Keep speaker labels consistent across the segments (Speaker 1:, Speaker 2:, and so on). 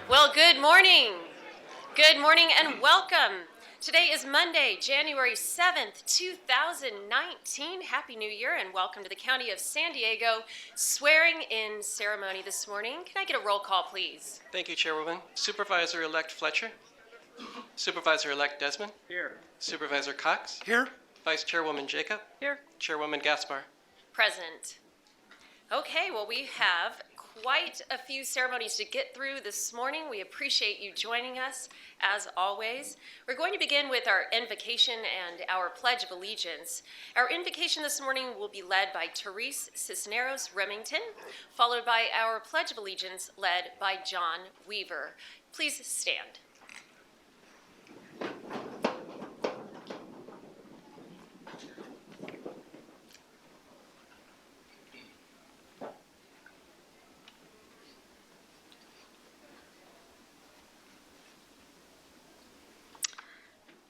Speaker 1: Well, good morning. Good morning and welcome. Today is Monday, January 7th, 2019. Happy New Year and welcome to the County of San Diego swearing in ceremony this morning. Can I get a roll call, please?
Speaker 2: Thank you, Chairwoman. Supervisor-elect Fletcher. Supervisor-elect Desmond.
Speaker 3: Here.
Speaker 2: Supervisor Cox.
Speaker 3: Here.
Speaker 2: Vice Chairwoman Jacob.
Speaker 3: Here.
Speaker 2: Chairwoman Gaspar.
Speaker 1: Present. Okay, well, we have quite a few ceremonies to get through this morning. We appreciate you joining us, as always. We're going to begin with our invocation and our Pledge of Allegiance. Our invocation this morning will be led by THERESE CISNEROS Remington, followed by our Pledge of Allegiance led by John Weaver. Please stand.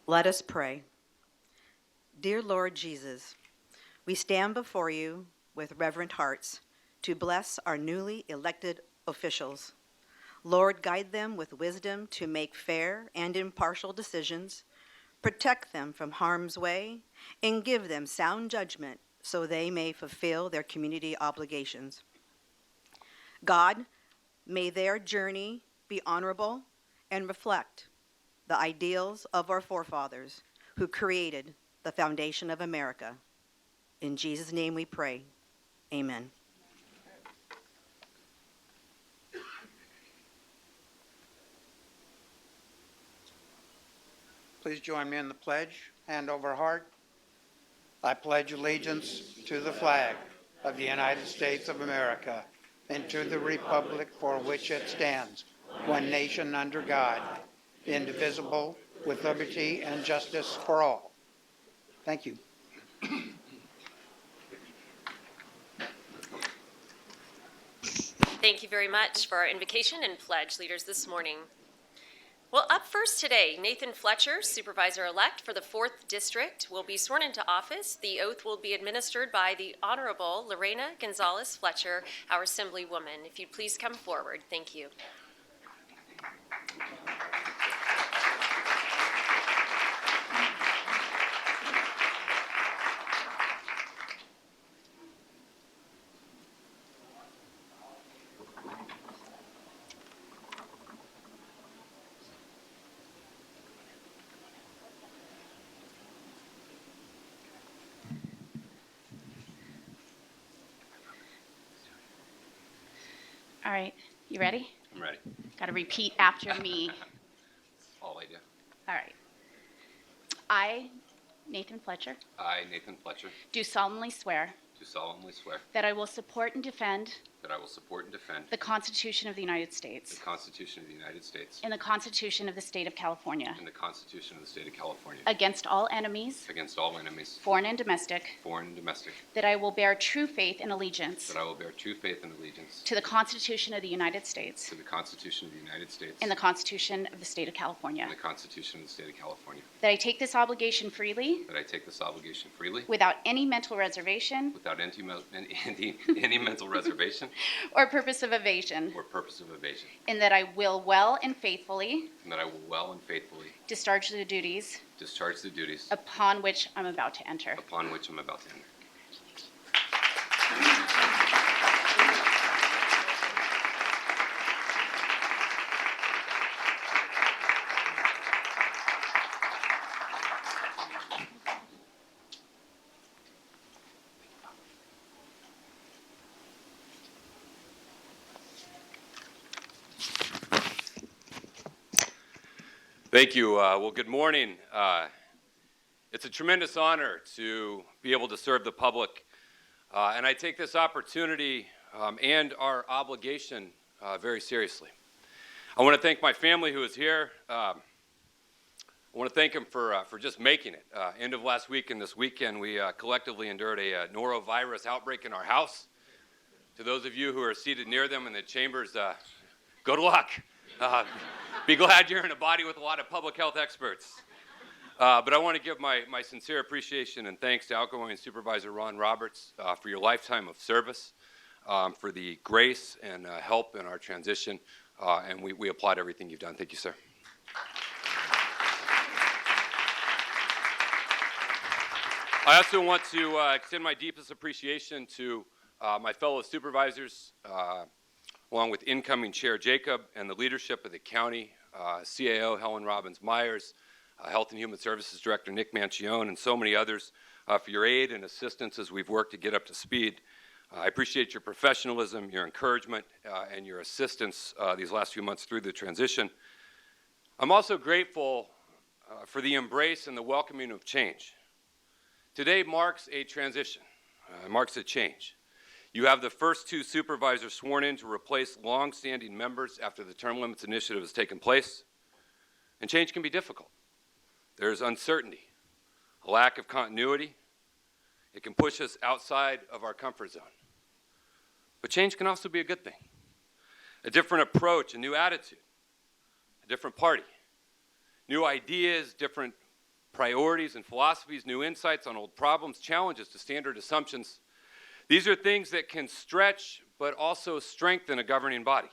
Speaker 4: Let us pray. Dear Lord Jesus, we stand before you with reverent hearts to bless our newly elected officials. Lord, guide them with wisdom to make fair and impartial decisions, protect them from harm's way, and give them sound judgment so they may fulfill their community obligations. God, may their journey be honorable and reflect the ideals of our forefathers who created the foundation of America. In Jesus' name we pray. Amen.
Speaker 3: Please join me in the pledge. Hand over heart. I pledge allegiance to the flag of the United States of America and to the republic for which it stands, one nation under God, indivisible, with liberty and justice for all. Thank you.
Speaker 1: Thank you very much for our invocation and pledge leaders this morning. Well, up first today, Nathan Fletcher, Supervisor-elect for the 4th District, will be sworn into office. The oath will be administered by the Honorable Lorena Gonzalez Fletcher, our Assemblywoman. If you'd please come forward. Thank you.
Speaker 5: All right, you ready?
Speaker 6: I'm ready.
Speaker 5: Got to repeat after me.
Speaker 6: That's all I do.
Speaker 5: All right. I, Nathan Fletcher,
Speaker 6: I, Nathan Fletcher,
Speaker 5: do solemnly swear
Speaker 6: do solemnly swear
Speaker 5: that I will support and defend
Speaker 6: that I will support and defend
Speaker 5: the Constitution of the United States
Speaker 6: the Constitution of the United States
Speaker 5: and the Constitution of the State of California
Speaker 6: and the Constitution of the State of California
Speaker 5: against all enemies,
Speaker 6: against all enemies,
Speaker 5: foreign and domestic,
Speaker 6: foreign and domestic,
Speaker 5: that I will bear true faith and allegiance
Speaker 6: that I will bear true faith and allegiance
Speaker 5: to the Constitution of the United States
Speaker 6: to the Constitution of the United States
Speaker 5: and the Constitution of the State of California,
Speaker 6: and the Constitution of the State of California,
Speaker 5: that I take this obligation freely
Speaker 6: that I take this obligation freely
Speaker 5: without any mental reservation
Speaker 6: without any mental reservation
Speaker 5: or purpose of evasion,
Speaker 6: or purpose of evasion,
Speaker 5: and that I will well and faithfully
Speaker 6: and that I will well and faithfully
Speaker 5: discharge the duties
Speaker 6: discharge the duties
Speaker 5: upon which I'm about to enter.
Speaker 6: upon which I'm about to enter.
Speaker 7: Thank you. Well, good morning. It's a tremendous honor to be able to serve the public, and I take this opportunity and our obligation very seriously. I want to thank my family who is here. I want to thank them for just making it. End of last week and this weekend, we collectively endured a norovirus outbreak in our house. To those of you who are seated near them in the chambers, good luck. Be glad you're in a body with a lot of public health experts. But I want to give my sincere appreciation and thanks to outgoing Supervisor Ron Roberts for your lifetime of service, for the grace and help in our transition. and we applaud everything you've done. Thank you, sir. I also want to extend my deepest appreciation to my fellow supervisors, along with incoming Chair Jacob and the leadership of the county, CAO Helen Robbins-Myers, Health and Human Services Director Nick Mancione, and so many others for your aid and assistance as we've worked to get up to speed. I appreciate your professionalism, your encouragement, and your assistance these last few months through the transition. I'm also grateful for the embrace and the welcoming of change. Today marks a transition, marks a change. You have the first two supervisors sworn in to replace long-standing members after the term limits initiative has taken place. And change can be difficult. There's uncertainty, a lack of continuity. It can push us outside of our comfort zone. But change can also be a good thing. A different approach, a new attitude, a different party, new ideas, different priorities and philosophies, new insights on old problems, challenges to standard assumptions. These are things that can stretch but also strengthen a governing body.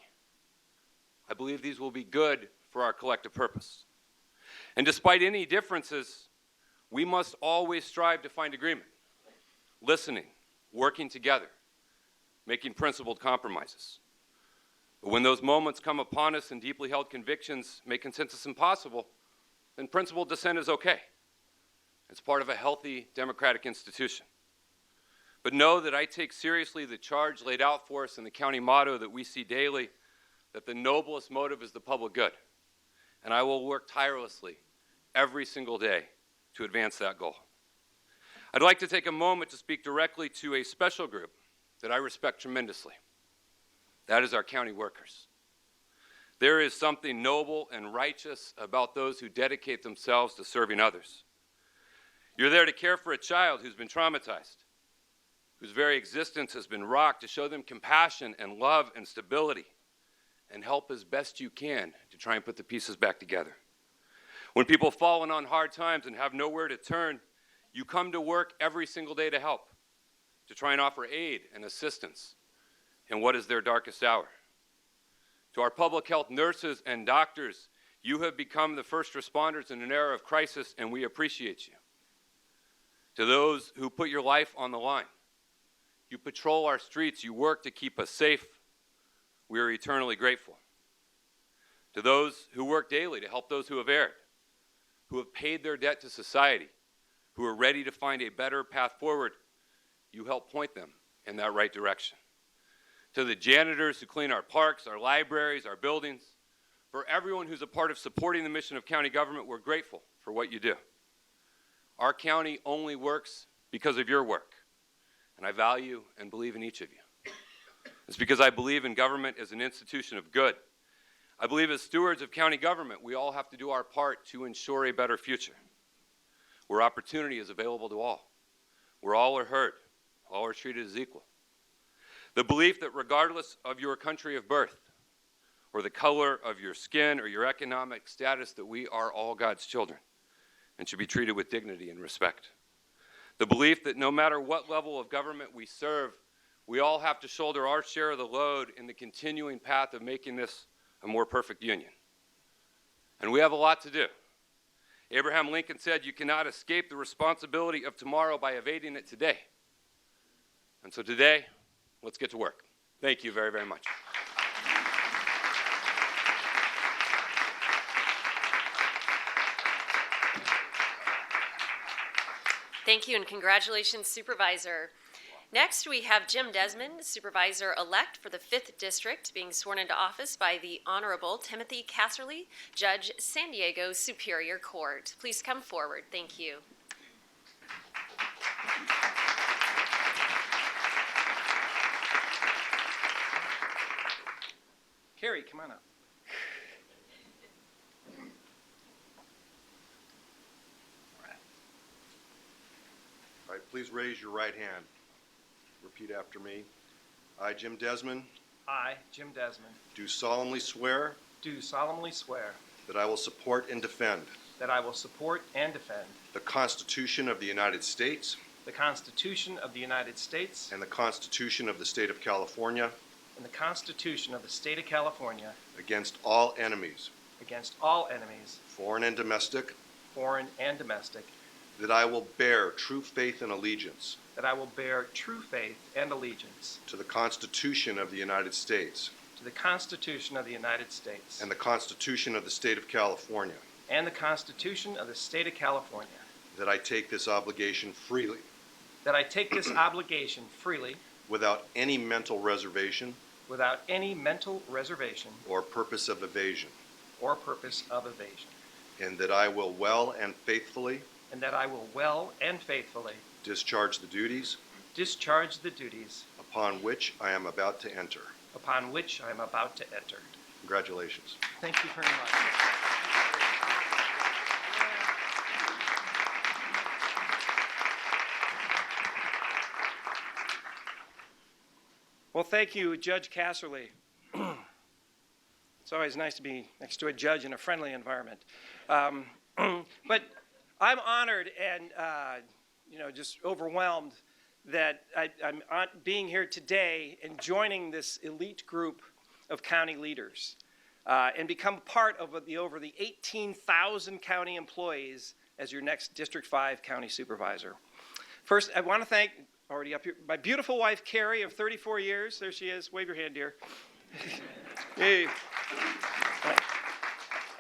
Speaker 7: I believe these will be good for our collective purpose. And despite any differences, we must always strive to find agreement, listening, working together, making principled compromises. But when those moments come upon us and deeply held convictions make consensus impossible, then principled dissent is okay. It's part of a healthy democratic institution. But know that I take seriously the charge laid out for us in the county motto that we see daily, that the noblest motive is the public good. And I will work tirelessly every single day to advance that goal. I'd like to take a moment to speak directly to a special group that I respect tremendously. That is our county workers. There is something noble and righteous about those who dedicate themselves to serving others. You're there to care for a child who's been traumatized, whose very existence has been rocked, to show them compassion and love and stability, and help as best you can to try and put the pieces back together. When people have fallen on hard times and have nowhere to turn, you come to work every single day to help, to try and offer aid and assistance in what is their darkest hour. To our public health nurses and doctors, you have become the first responders in an era of crisis, and we appreciate you. To those who put your life on the line, you patrol our streets, you work to keep us safe, we are eternally grateful. To those who work daily to help those who have erred, who have paid their debt to society, who are ready to find a better path forward, you help point them in that right direction. To the janitors who clean our parks, our libraries, our buildings, for everyone who's a part of supporting the mission of county government, we're grateful for what you do. Our county only works because of your work, and I value and believe in each of you. It's because I believe in government as an institution of good. I believe as stewards of county government, we all have to do our part to ensure a better future, where opportunity is available to all, where all are heard, all are treated as equal. The belief that regardless of your country of birth, or the color of your skin, or your economic status, that we are all God's children and should be treated with dignity and respect. The belief that no matter what level of government we serve, we all have to shoulder our share of the load in the continuing path of making this a more perfect union. And we have a lot to do. Abraham Lincoln said, "You cannot escape the responsibility of tomorrow by evading it today." And so today, let's get to work. Thank you very, very much.
Speaker 1: Thank you, and congratulations, Supervisor. Next, we have Jim Desmond, Supervisor-elect for the 5th District, being sworn into office by the Honorable Timothy Casserly, Judge, San Diego Superior Court. Please come forward. Thank you.
Speaker 8: Carrie, come on up.
Speaker 9: All right, please raise your right hand. Repeat after me. I, Jim Desmond,
Speaker 8: I, Jim Desmond,
Speaker 9: do solemnly swear
Speaker 8: do solemnly swear
Speaker 9: that I will support and defend
Speaker 8: that I will support and defend
Speaker 9: the Constitution of the United States
Speaker 8: the Constitution of the United States
Speaker 9: and the Constitution of the State of California
Speaker 8: and the Constitution of the State of California
Speaker 9: against all enemies,
Speaker 8: against all enemies,
Speaker 9: foreign and domestic,
Speaker 8: foreign and domestic,
Speaker 9: that I will bear true faith and allegiance
Speaker 8: that I will bear true faith and allegiance
Speaker 9: to the Constitution of the United States
Speaker 8: to the Constitution of the United States
Speaker 9: and the Constitution of the State of California,
Speaker 8: and the Constitution of the State of California,
Speaker 9: that I take this obligation freely,
Speaker 8: that I take this obligation freely
Speaker 9: without any mental reservation
Speaker 8: without any mental reservation
Speaker 9: or purpose of evasion,
Speaker 8: or purpose of evasion,
Speaker 9: and that I will well and faithfully
Speaker 8: and that I will well and faithfully
Speaker 9: discharge the duties
Speaker 8: discharge the duties
Speaker 9: upon which I am about to enter.
Speaker 8: upon which I am about to enter.
Speaker 9: Congratulations.
Speaker 8: Thank you very much. Well, thank you, Judge Casserly. It's always nice to be next to a judge in a friendly environment. But I'm honored and just overwhelmed that I'm being here today and joining this elite group of county leaders and become part of the over 18,000 county employees as your next District 5 county supervisor. First, I want to thank, already up here, my beautiful wife, Carrie, of 34 years. There she is. Wave your hand, dear. Hey.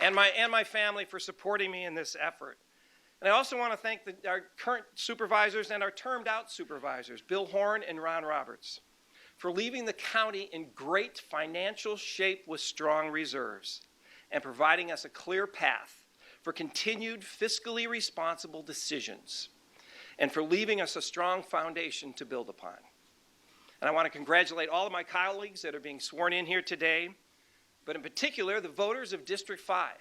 Speaker 8: And my family for supporting me in this effort. And I also want to thank our current supervisors and our termed out supervisors, Bill Horn and Ron Roberts, for leaving the county in great financial shape with strong reserves and providing us a clear path for continued fiscally responsible decisions and for leaving us a strong foundation to build upon. And I want to congratulate all of my colleagues that are being sworn in here today, but in particular the voters of District 5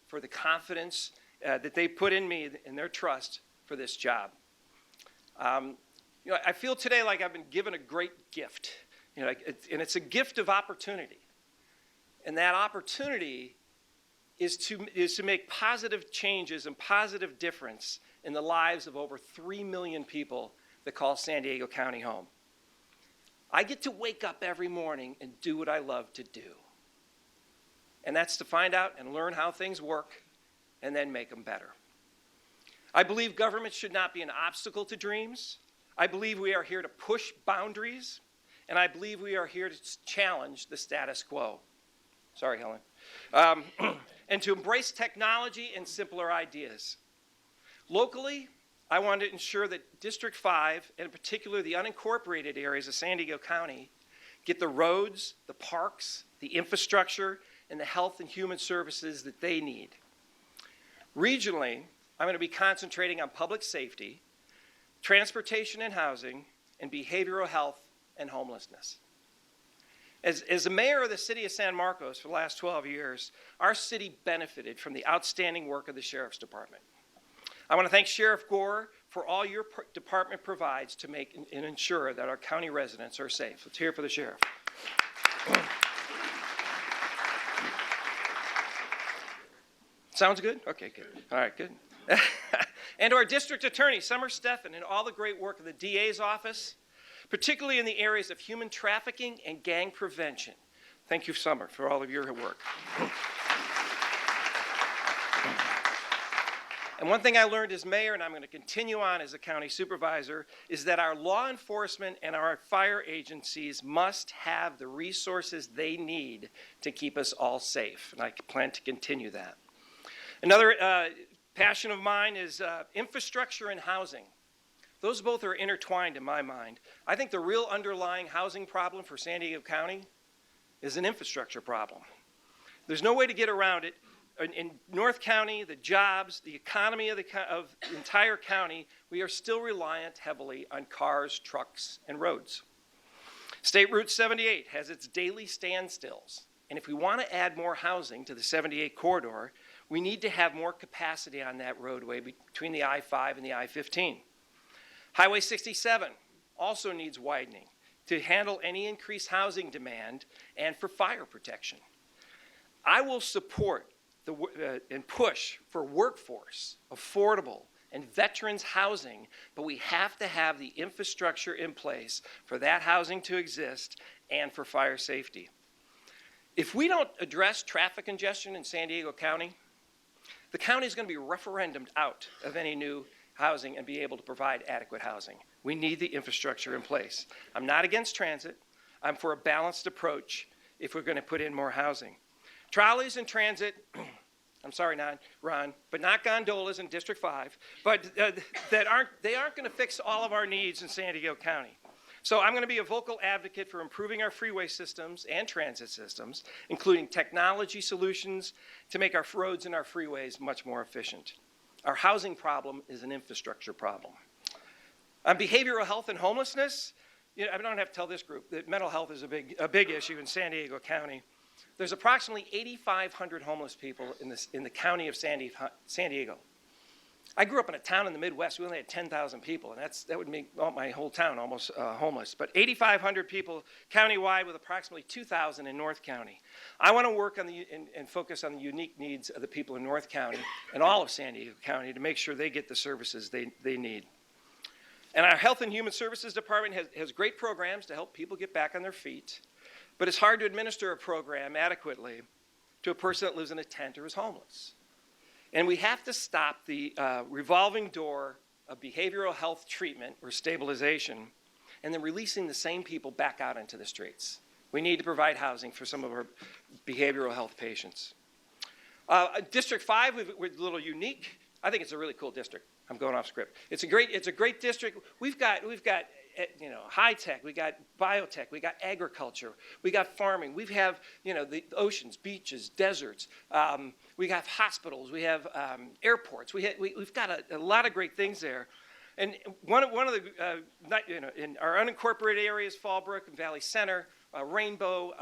Speaker 8: for the confidence that they put in me and their trust for this job. I feel today like I've been given a great gift, and it's a gift of opportunity. And that opportunity is to make positive changes and positive difference in the lives of over 3 million people that call San Diego County home. I get to wake up every morning and do what I love to do. And that's to find out and learn how things work and then make them better. I believe government should not be an obstacle to dreams. I believe we are here to push boundaries, and I believe we are here to challenge the status quo. Sorry, Helen. And to embrace technology and simpler ideas. Locally, I want to ensure that District 5, and in particular the unincorporated areas of San Diego County, get the roads, the parks, the infrastructure, and the health and human services that they need. Regionally, I'm going to be concentrating on public safety, transportation and housing, and behavioral health and homelessness. As the mayor of the city of San Marcos for the last 12 years, our city benefited from the outstanding work of the Sheriff's Department. I want to thank Sheriff Gore for all your department provides to make and ensure that our county residents are safe. Let's hear it for the sheriff. Sounds good? Okay, good. All right, good. And to our district attorney, Stephan, and all the great work of the DA's office, particularly in the areas of human trafficking and gang prevention. Thank you, Summer, for all of your work. And one thing I learned as mayor, and I'm going to continue on as a county supervisor, is that our law enforcement and our fire agencies must have the resources they need to keep us all safe, and I plan to continue that. Another passion of mine is infrastructure and housing. Those both are intertwined in my mind. I think the real underlying housing problem for San Diego County is an infrastructure problem. There's no way to get around it. In North County, the jobs, the economy of the entire county, we are still reliant heavily on cars, trucks, and roads. State Route 78 has its daily standstills. And if we want to add more housing to the 78 corridor, we need to have more capacity on that roadway between the I-5 and the I-15. Highway 67 also needs widening to handle any increased housing demand and for fire protection. I will support and push for workforce, affordable, and veterans housing, but we have to have the infrastructure in place for that housing to exist and for fire safety. If we don't address traffic congestion in San Diego County, the county is going to be referendumed out of any new housing and be able to provide adequate housing. We need the infrastructure in place. I'm not against transit. I'm for a balanced approach if we're going to put in more housing. Trolleys and transit, I'm sorry, Ron, but not gondolas in District 5, but they aren't going to fix all of our needs in San Diego County. So I'm going to be a vocal advocate for improving our freeway systems and transit systems, including technology solutions to make our roads and our freeways much more efficient. Our housing problem is an infrastructure problem. On behavioral health and homelessness, you know, I don't have to tell this group that mental health is a big issue in San Diego County. There's approximately 8,500 homeless people in the county of San Diego. I grew up in a town in the Midwest. We only had 10,000 people, and that would make my whole town almost homeless. But 8,500 people countywide with approximately 2,000 in North County. I want to work on and focus on the unique needs of the people in North County and all of San Diego County to make sure they get the services they need. And our Health and Human Services Department has great programs to help people get back on their feet, but it's hard to administer a program adequately to a person that lives in a tent or is homeless. And we have to stop the revolving door of behavioral health treatment or stabilization and then releasing the same people back out into the streets. We need to provide housing for some of our behavioral health patients. District 5, we're a little unique. I think it's a really cool district. I'm going off script. It's a great district. We've got high tech, we got biotech, we got agriculture, we got farming, we have the oceans, beaches, deserts, we have hospitals, we have airports, we've got a lot of great things there. And one of the in our unincorporated areas, Fallbrook and Valley Center, Rainbow,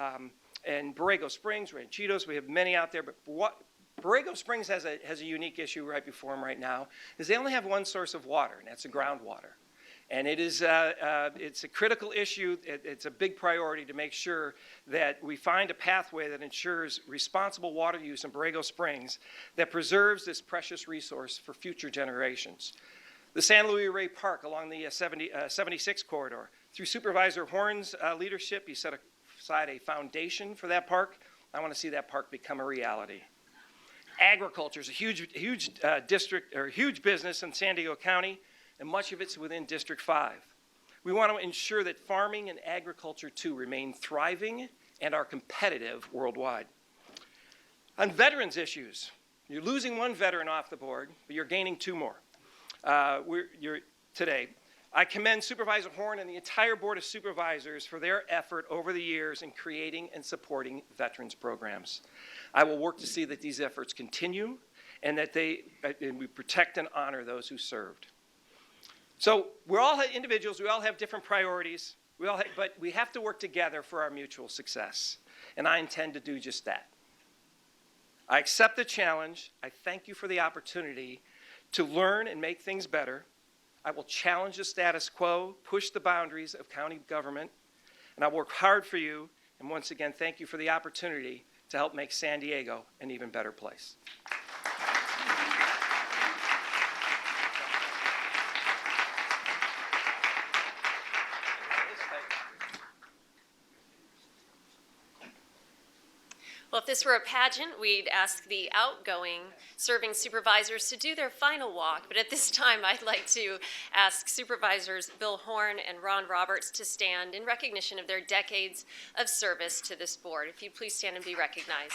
Speaker 8: and Borrego Springs, Ranchitos, we have many out there, but Borrego Springs has a unique issue right before them right now, is they only have one source of water, and that's the groundwater. And it's a critical issue. It's a big priority to make sure that we find a pathway that ensures responsible water use in Borrego Springs that preserves this precious resource for future generations. The San Luis Rey Park along the 76 corridor. Through Supervisor Horn's leadership, he set aside a foundation for that park. I want to see that park become a reality. Agriculture is a huge district or huge business in San Diego County, and much of it's within District 5. We want to ensure that farming and agriculture, too, remain thriving and are competitive worldwide. On veterans issues, you're losing one veteran off the board, but you're gaining two more today. I commend Supervisor Horn and the entire Board of Supervisors for their effort over the years in creating and supporting veterans programs. I will work to see that these efforts continue and that we protect and honor those who served. So we're all individuals, we all have different priorities, but we have to work together for our mutual success. And I intend to do just that. I accept the challenge. I thank you for the opportunity to learn and make things better. I will challenge the status quo, push the boundaries of county government, and I'll work hard for you. And once again, thank you for the opportunity to help make San Diego an even better place.
Speaker 1: Well, if this were a pageant, we'd ask the outgoing serving supervisors to do their final walk. But at this time, I'd like to ask Supervisors Bill Horn and Ron Roberts to stand in recognition of their decades of service to this board. If you'd please stand and be recognized.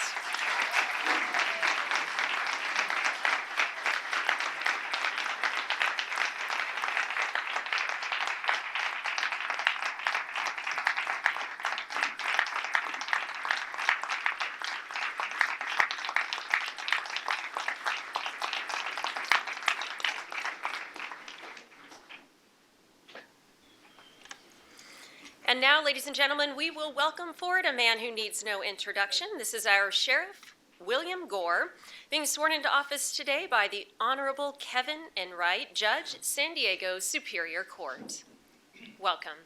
Speaker 1: And now, ladies and gentlemen, we will welcome forward a man who needs no introduction. This is our Sheriff, William Gore, being sworn into office today by the Honorable Kevin Enright, Judge, San Diego Superior Court. Welcome.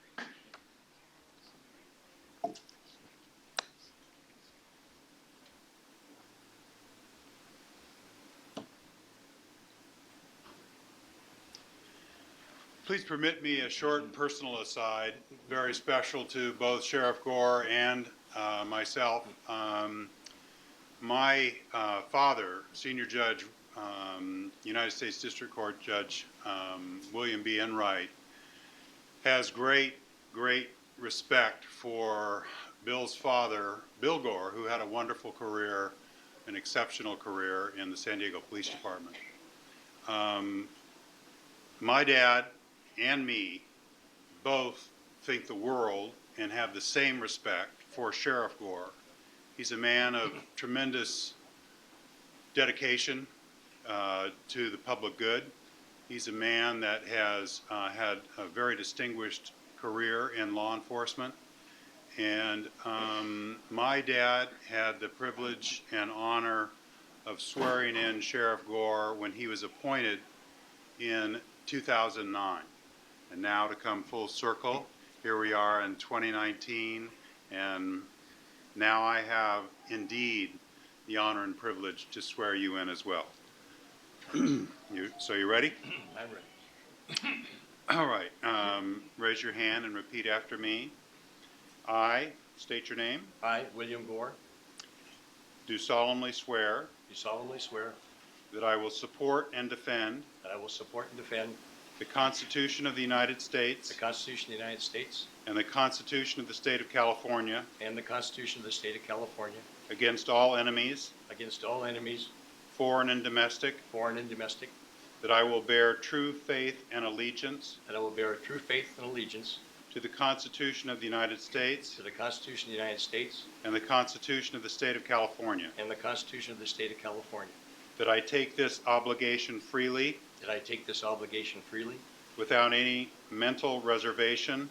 Speaker 10: Please permit me a short and personal aside, very special to both Sheriff Gore and myself. My father, Senior Judge, United States District Court Judge William B. Enright, has great respect for Bill's father, Bill Gore, who had a wonderful career, an exceptional career in the San Diego Police Department. My dad and me both think the world and have the same respect for Sheriff Gore. He's a man of tremendous dedication to the public good. He's a man that has had a very distinguished career in law enforcement. And my dad had the privilege and honor of swearing in Sheriff Gore when he was appointed in 2009. And now to come full circle, here we are in 2019, and now I have indeed the honor and privilege to swear you in as well. So you ready?
Speaker 11: I'm ready.
Speaker 10: All right. Raise your hand and repeat after me. I state your name.
Speaker 11: I, William Gore,
Speaker 10: Do solemnly swear
Speaker 11: do solemnly swear
Speaker 10: that I will support and defend
Speaker 11: that I will support and defend
Speaker 10: the Constitution of the United States
Speaker 11: the Constitution of the United States
Speaker 10: and the Constitution of the State of California
Speaker 11: and the Constitution of the State of California
Speaker 10: against all enemies,
Speaker 11: against all enemies,
Speaker 10: foreign and domestic,
Speaker 11: foreign and domestic,
Speaker 10: that I will bear true faith and allegiance
Speaker 11: that I will bear true faith and allegiance
Speaker 10: to the Constitution of the United States
Speaker 11: to the Constitution of the United States
Speaker 10: and the Constitution of the State of California,
Speaker 11: and the Constitution of the State of California,
Speaker 10: that I take this obligation freely
Speaker 11: that I take this obligation freely
Speaker 10: without any mental reservation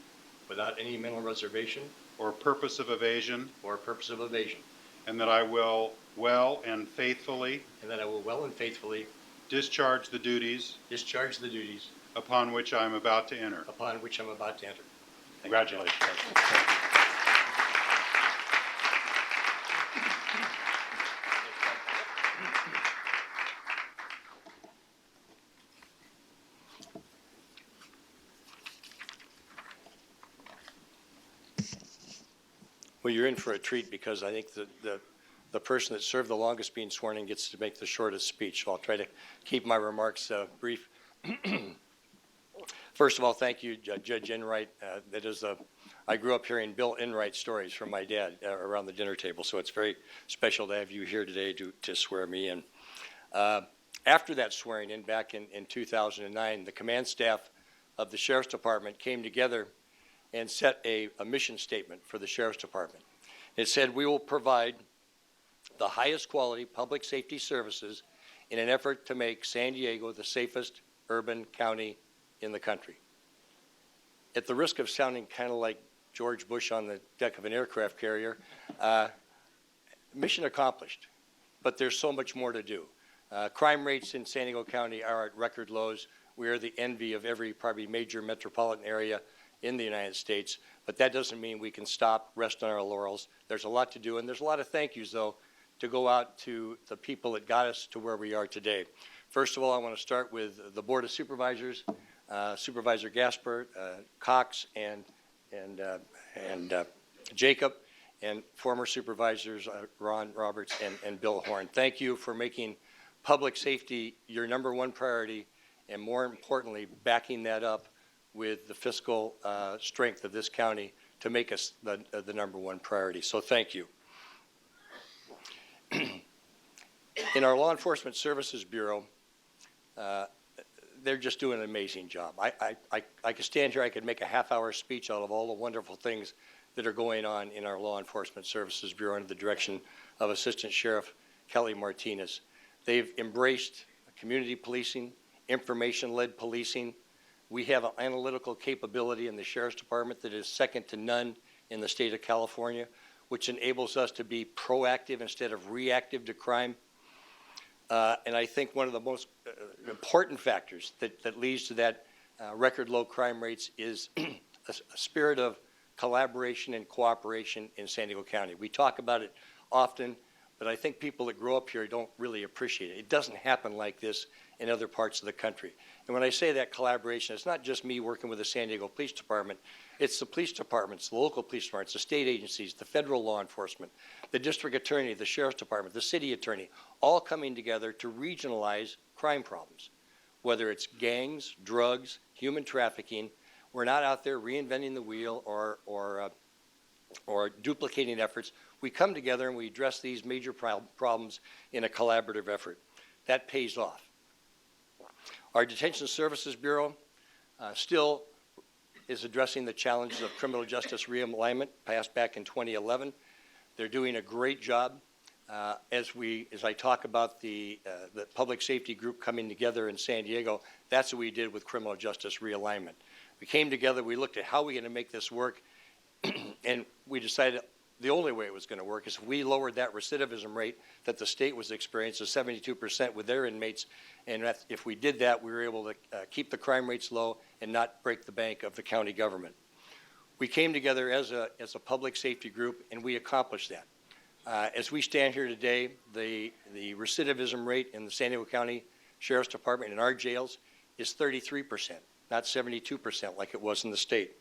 Speaker 11: without any mental reservation
Speaker 10: or purpose of evasion,
Speaker 11: or purpose of evasion,
Speaker 10: and that I will well and faithfully
Speaker 11: and that I will well and faithfully
Speaker 10: discharge the duties
Speaker 11: discharge the duties
Speaker 10: upon which I am about to enter.
Speaker 11: upon which I'm about to enter.
Speaker 10: Congratulations.
Speaker 11: Well, you're in for a treat because I think the person that served the longest being sworn in gets to make the shortest speech. So I'll try to keep my remarks brief. First of all, thank you, Judge Enright. I grew up hearing Bill Enright stories from my dad around the dinner table, so it's very special to have you here today to swear me in. After that swearing in back in 2009, the command staff of the Sheriff's Department came together and set a mission statement for the Sheriff's Department. It said, we will provide the highest quality public safety services in an effort to make San Diego the safest urban county in the country. At the risk of sounding kind of like George Bush on the deck of an aircraft carrier, mission accomplished, but there's so much more to do. Crime rates in San Diego County are at record lows. We are the envy of every probably major metropolitan area in the United States, but that doesn't mean we can stop, rest on our laurels. There's a lot to do, and there's a lot of thank yous, though, to go out to the people that got us to where we are today. First of all, I want to start with the Board of Supervisors, Supervisor Gaspard, Cox, and Jacob, and former supervisors Ron Roberts and Bill Horn. Thank you for making public safety your number one priority, and more importantly, backing that up with the fiscal strength of this county to make us the number one priority. So thank you. In our Law Enforcement Services Bureau, they're just doing an amazing job. I could stand here, I could make a half-hour speech out of all the wonderful things that are going on in our Law Enforcement Services Bureau under the direction of Assistant Sheriff Kelly Martinez. They've embraced community policing, information-led policing. We have an analytical capability in the Sheriff's Department that is second to none in the state of California, which enables us to be proactive instead of reactive to crime. And I think one of the most important factors that leads to that record low crime rates is a spirit of collaboration and cooperation in San Diego County. We talk about it often, but I think people that grow up here don't really appreciate it. It doesn't happen like this in other parts of the country. And when I say that collaboration, it's not just me working with the San Diego Police Department. It's the police departments, the local police departments, the state agencies, the federal law enforcement, the district attorney, the sheriff's department, the city attorney, all coming together to regionalize crime problems. Whether it's gangs, drugs, human trafficking, we're not out there reinventing the wheel or duplicating efforts. We come together and we address these major problems in a collaborative effort. That pays off. Our Detention Services Bureau still is addressing the challenges of criminal justice realignment passed back in 2011. They're doing a great job. As I talk about the public safety group coming together in San Diego, that's what we did with criminal justice realignment. We came together, we looked at how we're going to make this work, and we decided the only way it was going to work is if we lowered that recidivism rate that the state was experiencing, 72% with their inmates, and if we did that, we were able to keep the crime rates low and not break the bank of the county government. We came together as a public safety group, and we accomplished that. As we stand here today, the recidivism rate in the San Diego County Sheriff's Department in our jails is 33%, not 72% like it was in the state.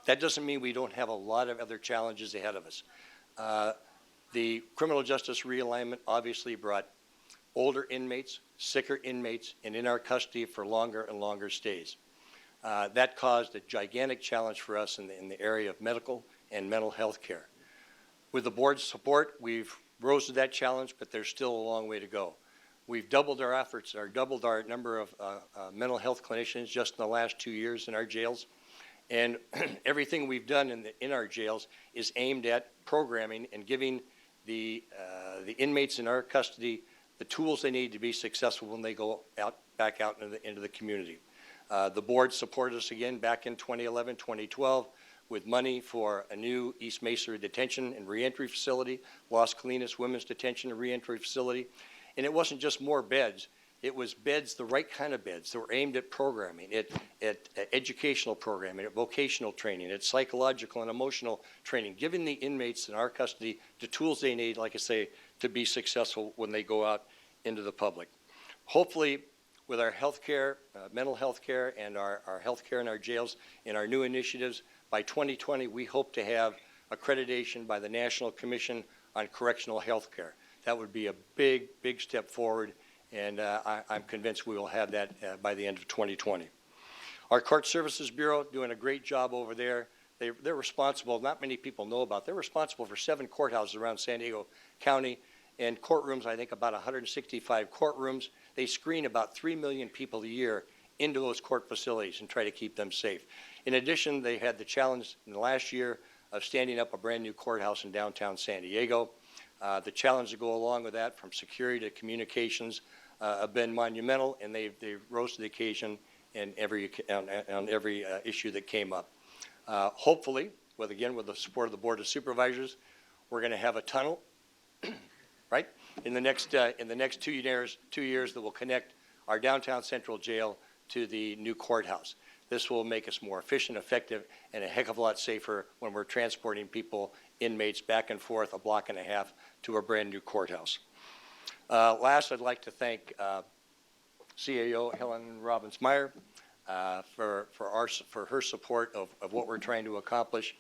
Speaker 11: That doesn't mean we don't have a lot of other challenges ahead of us. The criminal justice realignment obviously brought older inmates, sicker inmates, and in our custody for longer and longer stays. That caused a gigantic challenge for us in the area of medical and mental health care. With the board's support, we've rose to that challenge, but there's still a long way to go. We've doubled our efforts, or doubled our number of mental health clinicians just in the last 2 years in our jails. And everything we've done in our jails is aimed at programming and giving the inmates in our custody the tools they need to be successful when they go back out into the community. The board supported us again back in 2011, 2012 with money for a new East Mesa detention and reentry facility, Las Colinas Women's Detention and Reentry Facility. And it wasn't just more beds. It was beds, the right kind of beds that were aimed at programming, at educational programming, at vocational training, at psychological and emotional training, giving the inmates in our custody the tools they need, like I say, to be successful when they go out into the public. Hopefully, with our health care, mental health care, and our health care in our jails, and our new initiatives, by 2020, we hope to have accreditation by the National Commission on Correctional Health Care. That would be a big, big step forward, and I'm convinced we will have that by the end of 2020. Our Court Services Bureau doing a great job over there. They're responsible, not many people know about, they're responsible for 7 courthouses around San Diego County, and courtrooms, I think about 165 courtrooms. They screen about 3 million people a year into those court facilities and try to keep them safe. In addition, they had the challenge in the last year of standing up a brand new courthouse in downtown San Diego. The challenge to go along with that, from security to communications, have been monumental, and they rose to the occasion on every issue that came up. Hopefully, with the support of the Board of Supervisors, we're going to have a tunnel, right, in the next 2 years that will connect our downtown central jail to the new courthouse. This will make us more efficient, effective, and a heck of a lot safer when we're transporting people, inmates, back and forth a block and a half to a brand new courthouse. Last, I'd like to thank CAO Helen Robbins-Meyer for her support of what we're trying to accomplish.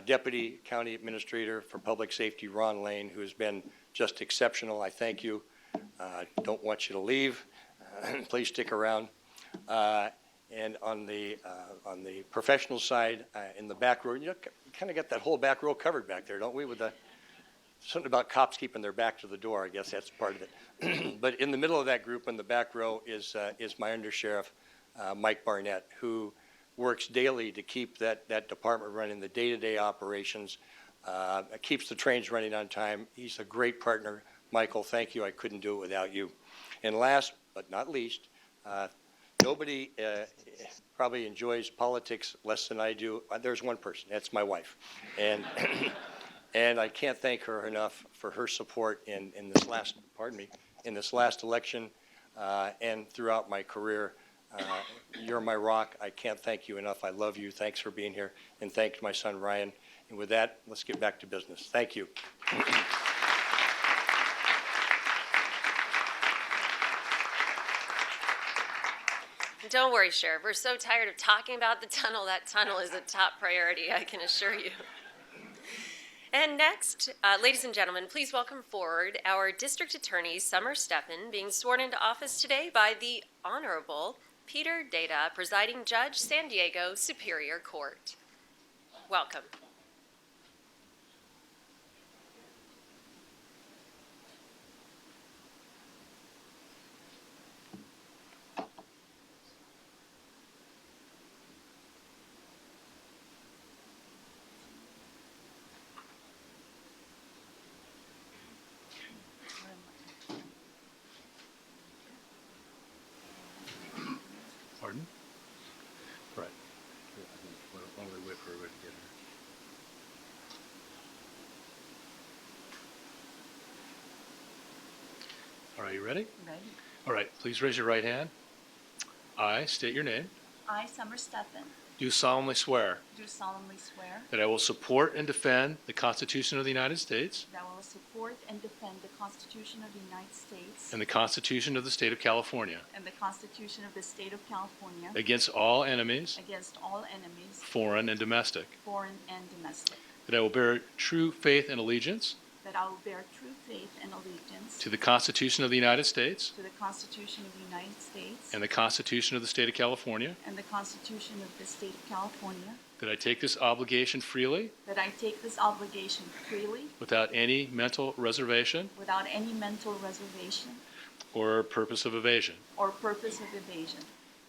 Speaker 11: Deputy County Administrator for Public Safety, Ron Lane, who has been just exceptional. I thank you. Don't want you to leave. Please stick around. And on the professional side, in the back row, kind of got that whole back row covered back there, don't we? With something about cops keeping their back to the door. I guess that's part of it. But in the middle of that group, in the back row, is my undersheriff, Mike Barnett, who works daily to keep that department running, the day-to-day operations, keeps the trains running on time. He's a great partner. Michael, thank you. I couldn't do it without you. And last but not least, nobody probably enjoys politics less than I do. There's one person. That's my wife. And and I can't thank her enough for her support in this last election and throughout my career. You're my rock. I can't thank you enough. I love you. Thanks for being here. And thanks to my son, Ryan. And with that, let's get back to business. Thank you.
Speaker 1: Don't worry, Sheriff. We're so tired of talking about the tunnel. That tunnel is a top priority, I can assure you. And next, ladies and gentlemen, please welcome forward our District Attorney, Summer Stephan, being sworn into office today by the Honorable Peter Data, Presiding Judge, San Diego Superior Court. Welcome.
Speaker 12: Pardon? Right. Why don't we wait for everybody to get here? All right, you ready?
Speaker 13: Ready.
Speaker 12: All right, please raise your right hand. I state your name.
Speaker 13: I, Summer Stephan,
Speaker 12: Do solemnly swear
Speaker 13: do solemnly swear
Speaker 12: that I will support and defend the Constitution of the United States
Speaker 13: that I will support and defend the Constitution of the United States
Speaker 12: and the Constitution of the State of California
Speaker 13: and the Constitution of the State of California
Speaker 12: against all enemies,
Speaker 13: against all enemies,
Speaker 12: foreign and domestic,
Speaker 13: foreign and domestic,
Speaker 12: that I will bear true faith and allegiance
Speaker 13: that I will bear true faith and allegiance
Speaker 12: to the Constitution of the United States
Speaker 13: to the Constitution of the United States
Speaker 12: and the Constitution of the State of California,
Speaker 13: and the Constitution of the State of California,
Speaker 12: that I take this obligation freely
Speaker 13: that I take this obligation freely
Speaker 12: without any mental reservation
Speaker 13: without any mental reservation
Speaker 12: or purpose of evasion,
Speaker 13: or purpose of evasion,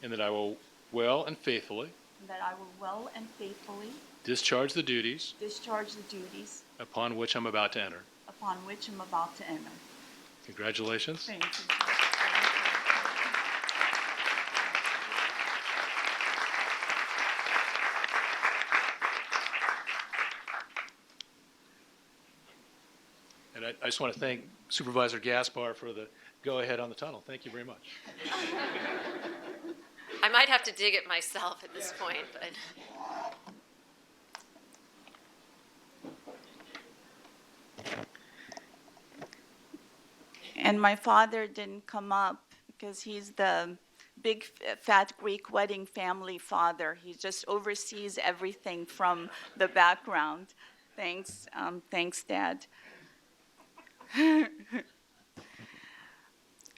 Speaker 12: and that I will well and faithfully
Speaker 13: and that I will well and faithfully
Speaker 12: discharge the duties
Speaker 13: discharge the duties
Speaker 12: upon which I'm about to enter.
Speaker 13: upon which I'm about to enter.
Speaker 12: Congratulations.
Speaker 13: Thank you.
Speaker 12: And I just want to thank Supervisor Gaspar for the go-ahead on the tunnel. Thank you very much.
Speaker 1: I might have to dig it myself at this point, but.
Speaker 13: And my father didn't come up because he's the big fat Greek wedding family father. He just oversees everything from the background. Thanks, thanks, Dad.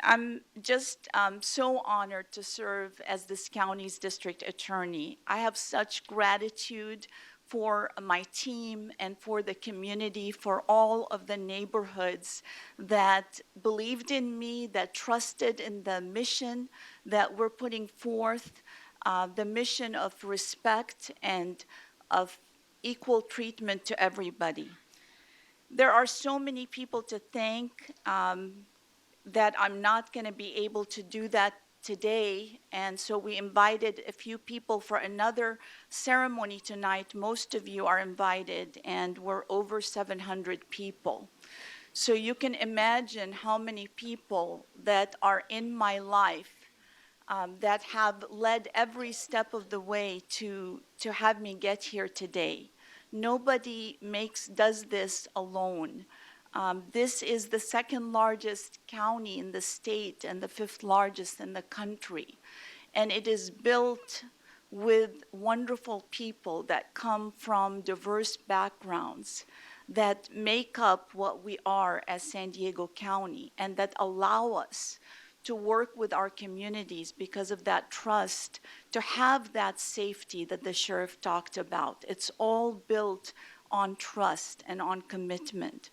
Speaker 13: I'm just so honored to serve as this county's district attorney. I have such gratitude for my team and for the community, for all of the neighborhoods that believed in me, that trusted in the mission that we're putting forth, the mission of respect and of equal treatment to everybody. There are so many people to thank that I'm not going to be able to do that today, and so we invited a few people for another ceremony tonight. Most of you are invited, and we're over 700 people. So you can imagine how many people that are in my life that have led every step of the way to have me get here today. Nobody does this alone. This is the second largest county in the state and the fifth largest in the country. And it is built with wonderful people that come from diverse backgrounds that make up what we are as San Diego County and that allow us to work with our communities because of that trust, to have that safety that the sheriff talked about. It's all built on trust and on commitment.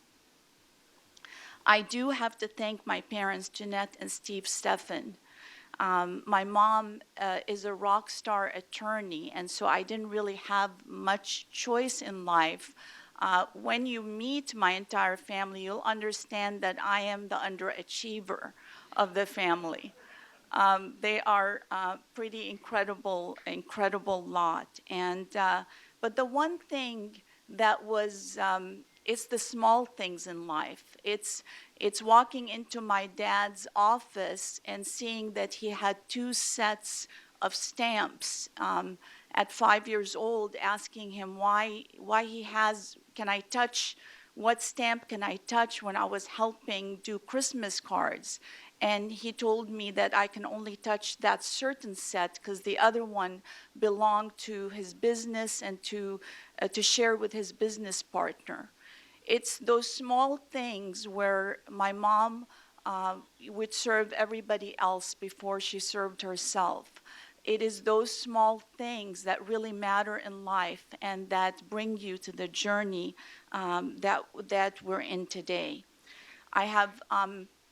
Speaker 13: I do have to thank my parents, Jeanette and Steve Stephan. My mom is a rock star attorney, and so I didn't really have much choice in life. When you meet my entire family, you'll understand that I am the underachiever of the family. They are pretty incredible lot. But the one thing that was it's the small things in life. It's walking into my dad's office and seeing that he had 2 sets of stamps at 5 years old, asking him why he has, what stamp can I touch when I was helping do Christmas cards? And he told me that I can only touch that certain set because the other one belonged to his business and to share with his business partner. It's those small things where my mom would serve everybody else before she served herself. It is those small things that really matter in life and that bring you to the journey that we're in today. I have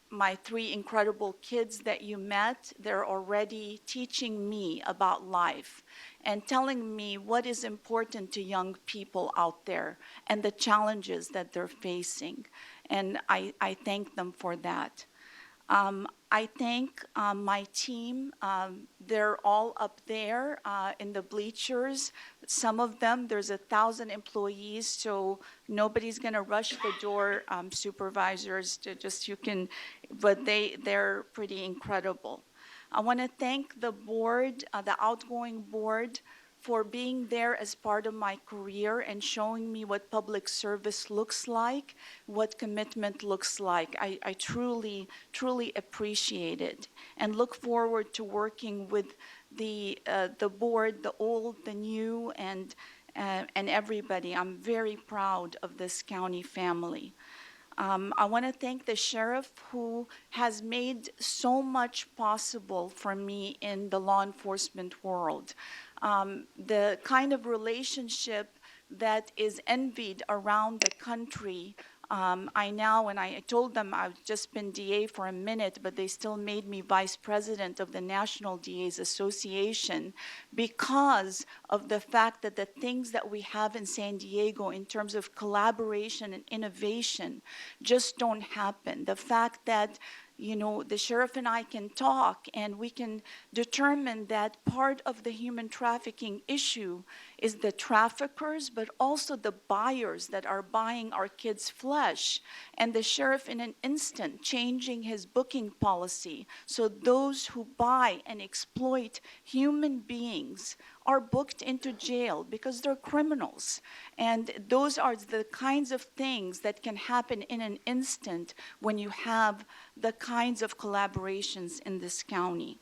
Speaker 13: my 3 incredible kids that you met. They're already teaching me about life and telling me what is important to young people out there and the challenges that they're facing. And I thank them for that. I thank my team. They're all up there in the bleachers. Some of them, there's 1,000 employees, so nobody's going to rush the door, supervisors, to just but they're pretty incredible. I want to thank the board, the outgoing board, for being there as part of my career and showing me what public service looks like, what commitment looks like. I truly, truly appreciate it and look forward to working with the board, the old, the new, and everybody. I'm very proud of this county family. I want to thank the sheriff who has made so much possible for me in the law enforcement world. The kind of relationship that is envied around the country. I told them I've just been DA for a minute, but they still made me vice president of the National DAs Association because of the fact that the things that we have in San Diego in terms of collaboration and innovation just don't happen. The fact that the sheriff and I can talk and we can determine that part of the human trafficking issue is the traffickers, but also the buyers that are buying our kids' flesh. And the sheriff in an instant changing his booking policy so those who buy and exploit human beings are booked into jail because they're criminals. And those are the kinds of things that can happen in an instant when you have the kinds of collaborations in this county.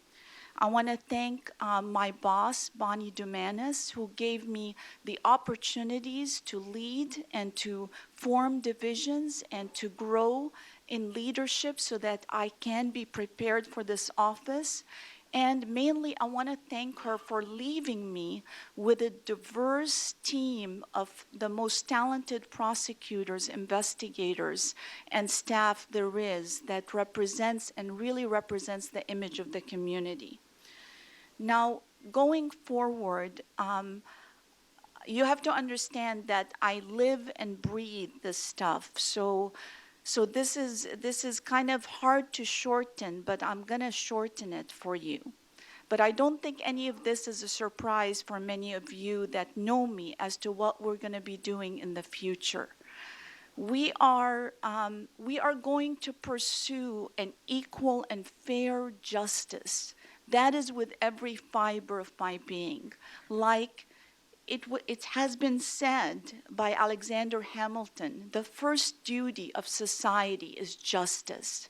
Speaker 13: I want to thank my boss, Bonnie Dumanis, who gave me the opportunities to lead and to form divisions and to grow in leadership so that I can be prepared for this office. And mainly, I want to thank her for leaving me with a diverse team of the most talented prosecutors, investigators, and staff there is that represents and really represents the image of the community. Now, going forward, you have to understand that I live and breathe this stuff. So this is kind of hard to shorten, but I'm going to shorten it for you. But I don't think any of this is a surprise for many of you that know me as to what we're going to be doing in the future. We are going to pursue an equal and fair justice. That is with every fiber of my being. Like it has been said by Alexander Hamilton, the first duty of society is justice.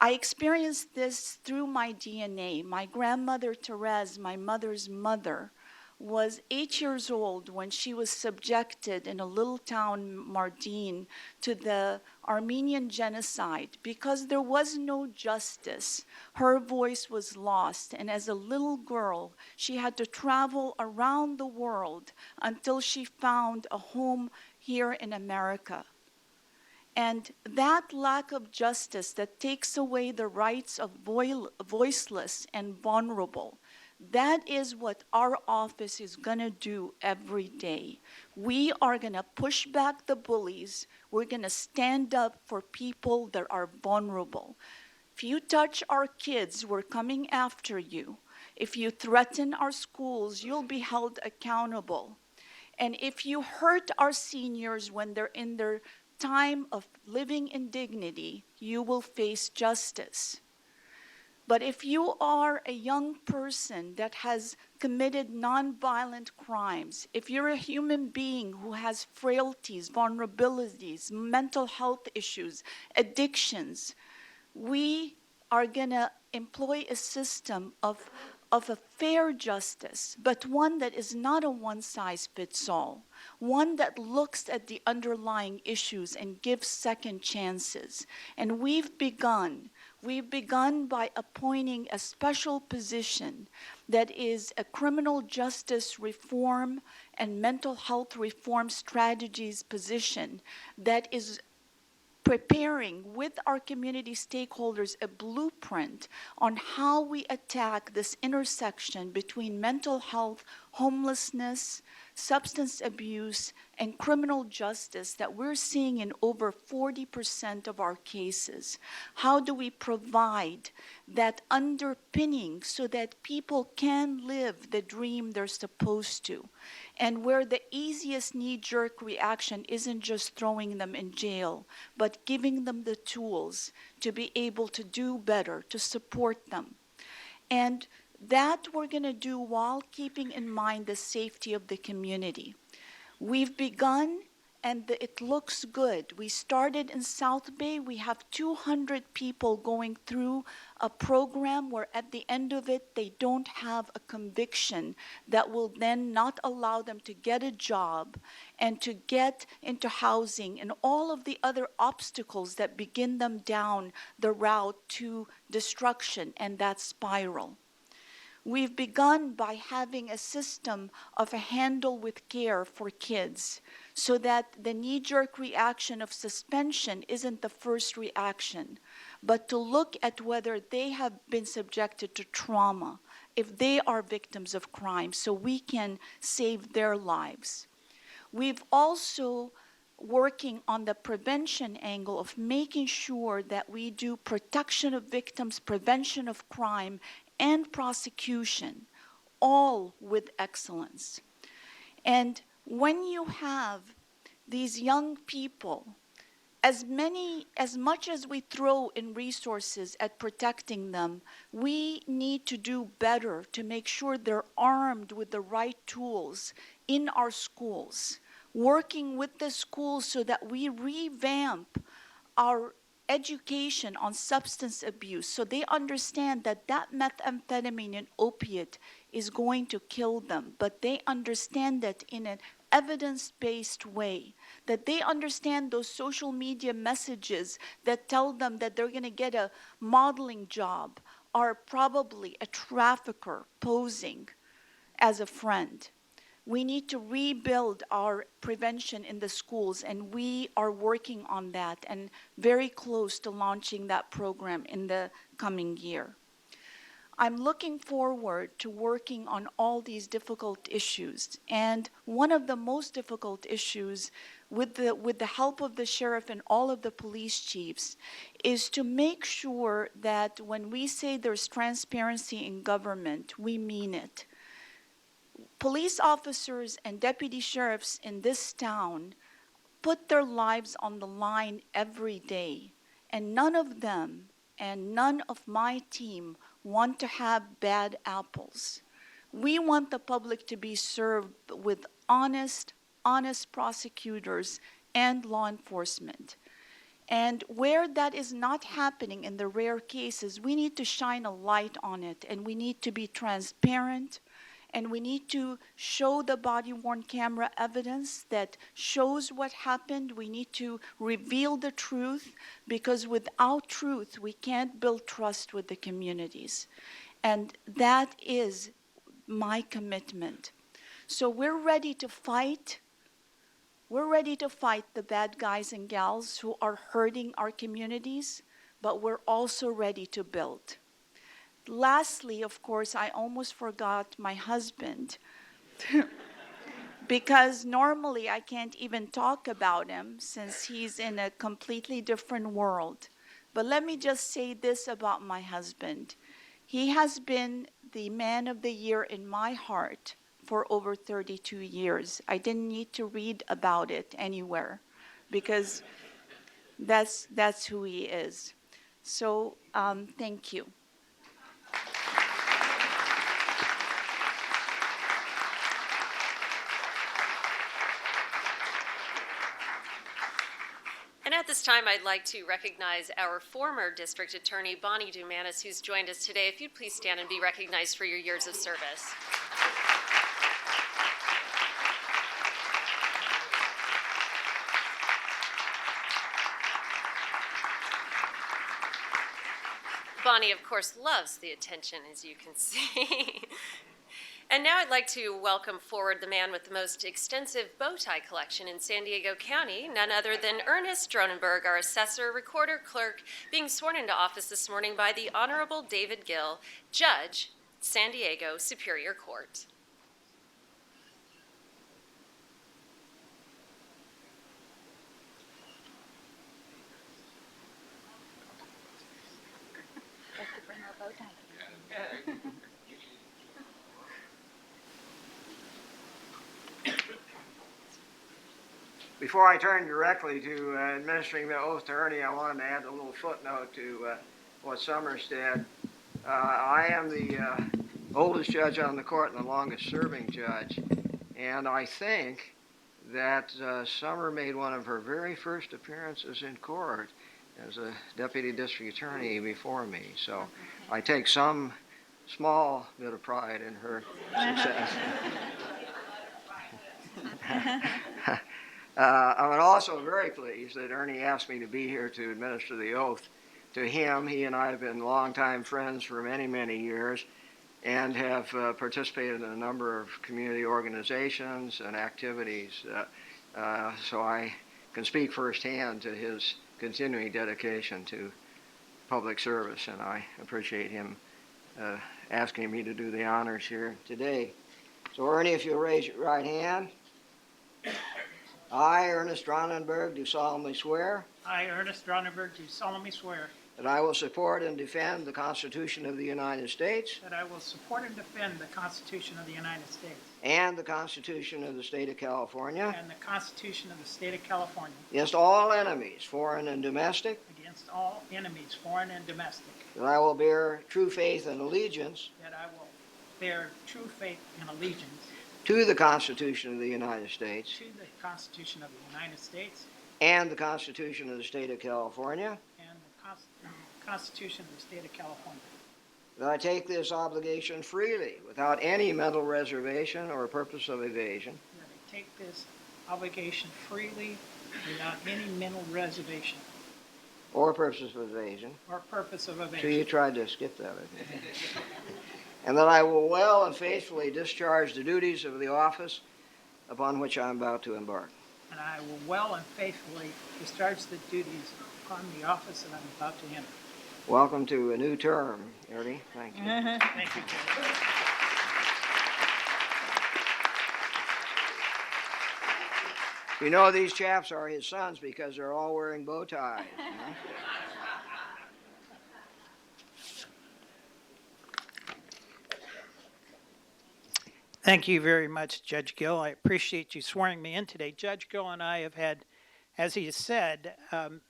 Speaker 13: I experienced this through my DNA. My grandmother, THERESE, my mother's mother, was 8 years old when she was subjected in a little town, Mardin, to the Armenian genocide. Because there was no justice, her voice was lost. And as a little girl, she had to travel around the world until she found a home here in America. And that lack of justice that takes away the rights of voiceless and vulnerable, that is what our office is going to do every day. We are going to push back the bullies. We're going to stand up for people that are vulnerable. If you touch our kids, we're coming after you. If you threaten our schools, you'll be held accountable. And if you hurt our seniors when they're in their time of living in dignity, you will face justice. But if you are a young person that has committed nonviolent crimes, if you're a human being who has frailties, vulnerabilities, mental health issues, addictions, we are going to employ a system of a fair justice, but one that is not a one-size-fits-all, one that looks at the underlying issues and gives second chances. And we've begun by appointing a special position that is a criminal justice reform and mental health reform strategies position that is preparing with our community stakeholders a blueprint on how we attack this intersection between mental health, homelessness, substance abuse, and criminal justice that we're seeing in over 40% of our cases. How do we provide that underpinning so that people can live the dream they're supposed to? And where the easiest knee-jerk reaction isn't just throwing them in jail, but giving them the tools to be able to do better, to support them. And that we're going to do while keeping in mind the safety of the community. We've begun, and it looks good. We started in South Bay. We have 200 people going through a program where at the end of it, they don't have a conviction that will then not allow them to get a job and to get into housing and all of the other obstacles that begin them down the route to destruction and that spiral. We've begun by having a system of a handle with care for kids so that the knee-jerk reaction of suspension isn't the first reaction, but to look at whether they have been subjected to trauma, if they are victims of crime, so we can save their lives. We've also working on the prevention angle of making sure that we do protection of victims, prevention of crime, and prosecution, all with excellence. And when you have these young people, as much as we throw in resources at protecting them, we need to do better to make sure they're armed with the right tools in our schools, working with the schools so that we revamp our education on substance abuse so they understand that that methamphetamine and opiate is going to kill them, but they understand that in an evidence-based way, that they understand those social media messages that tell them that they're going to get a modeling job are probably a trafficker posing as a friend. We need to rebuild our prevention in the schools, and we are working on that and very close to launching that program in the coming year. I'm looking forward to working on all these difficult issues, and one of the most difficult issues with the help of the sheriff and all of the police chiefs is to make sure that when we say there's transparency in government, we mean it. Police officers and deputy sheriffs in this town put their lives on the line every day, and none of them and none of my team want to have bad apples. We want the public to be served with honest prosecutors and law enforcement. And where that is not happening in the rare cases, we need to shine a light on it, and we need to be transparent. And we need to show the body-worn camera evidence that shows what happened. We need to reveal the truth, because without truth, we can't build trust with the communities. And that is my commitment. So we're ready to fight. We're ready to fight the bad guys and gals who are hurting our communities, but we're also ready to build. Lastly, of course, I almost forgot my husband because normally I can't even talk about him since he's in a completely different world. But let me just say this about my husband. He has been the man of the year in my heart for over 32 years. I didn't need to read about it anywhere because that's who he is. So thank you.
Speaker 1: And at the this time, I'd like to recognize our former district attorney, Bonnie Dumanis, who's joined us today. If you'd please stand and be recognized for your years of service. Bonnie, of course, loves the attention, as you can see. And now I'd like to welcome forward the man with the most extensive bow tie collection in San Diego County, none other than Ernest Dronenburg, our assessor, recorder, clerk, being sworn into office this morning by the Honorable David Gill, Judge, San Diego Superior Court.
Speaker 14: Before I turn directly to administering the oath to Ernie, I wanted to add a little footnote to what Summer said. I am the oldest judge on the court and the longest serving judge, and I think that Summer made one of her very first appearances in court as a deputy district attorney before me. So I take some small bit of pride in her success. I'm also very pleased that Ernie asked me to be here to administer the oath to him. He and I have been longtime friends for many, many years and have participated in a number of community organizations and activities. So I can speak firsthand to his continuing dedication to public service, and I appreciate him asking me to do the honors here today. So Ernie, if you'll raise your right hand. I, Ernest Dronenburg, do solemnly swear
Speaker 15: I, Ernest Dronenburg, do solemnly swear
Speaker 14: that I will support and defend the Constitution of the United States
Speaker 15: that I will support and defend the Constitution of the United States
Speaker 14: and the Constitution of the State of California
Speaker 15: and the Constitution of the State of California
Speaker 14: against all enemies, foreign and domestic,
Speaker 15: against all enemies, foreign and domestic,
Speaker 14: that I will bear true faith and allegiance
Speaker 15: that I will bear true faith and allegiance
Speaker 14: to the Constitution of the United States
Speaker 15: to the Constitution of the United States
Speaker 14: and the Constitution of the State of California,
Speaker 15: and the Constitution of the State of California,
Speaker 14: that I take this obligation freely without any mental reservation or purpose of evasion,
Speaker 15: that I take this obligation freely without any mental reservation
Speaker 14: or purpose of evasion.
Speaker 15: or purpose of
Speaker 14: So
Speaker 15: evasion.
Speaker 14: you tried to skip that, I think. And that I will well and faithfully discharge the duties of the office upon which I am about to embark.
Speaker 15: And I will well and faithfully discharge the duties upon the office that I'm about to enter.
Speaker 14: Welcome to a new term, Ernie. Thank you.
Speaker 15: Thank you, Judge.
Speaker 14: You know these chaps are his sons because they're all wearing bow ties. Huh?
Speaker 15: Thank you very much, Judge Gill. I appreciate you swearing me in today. Judge Gill and I have had, as he said,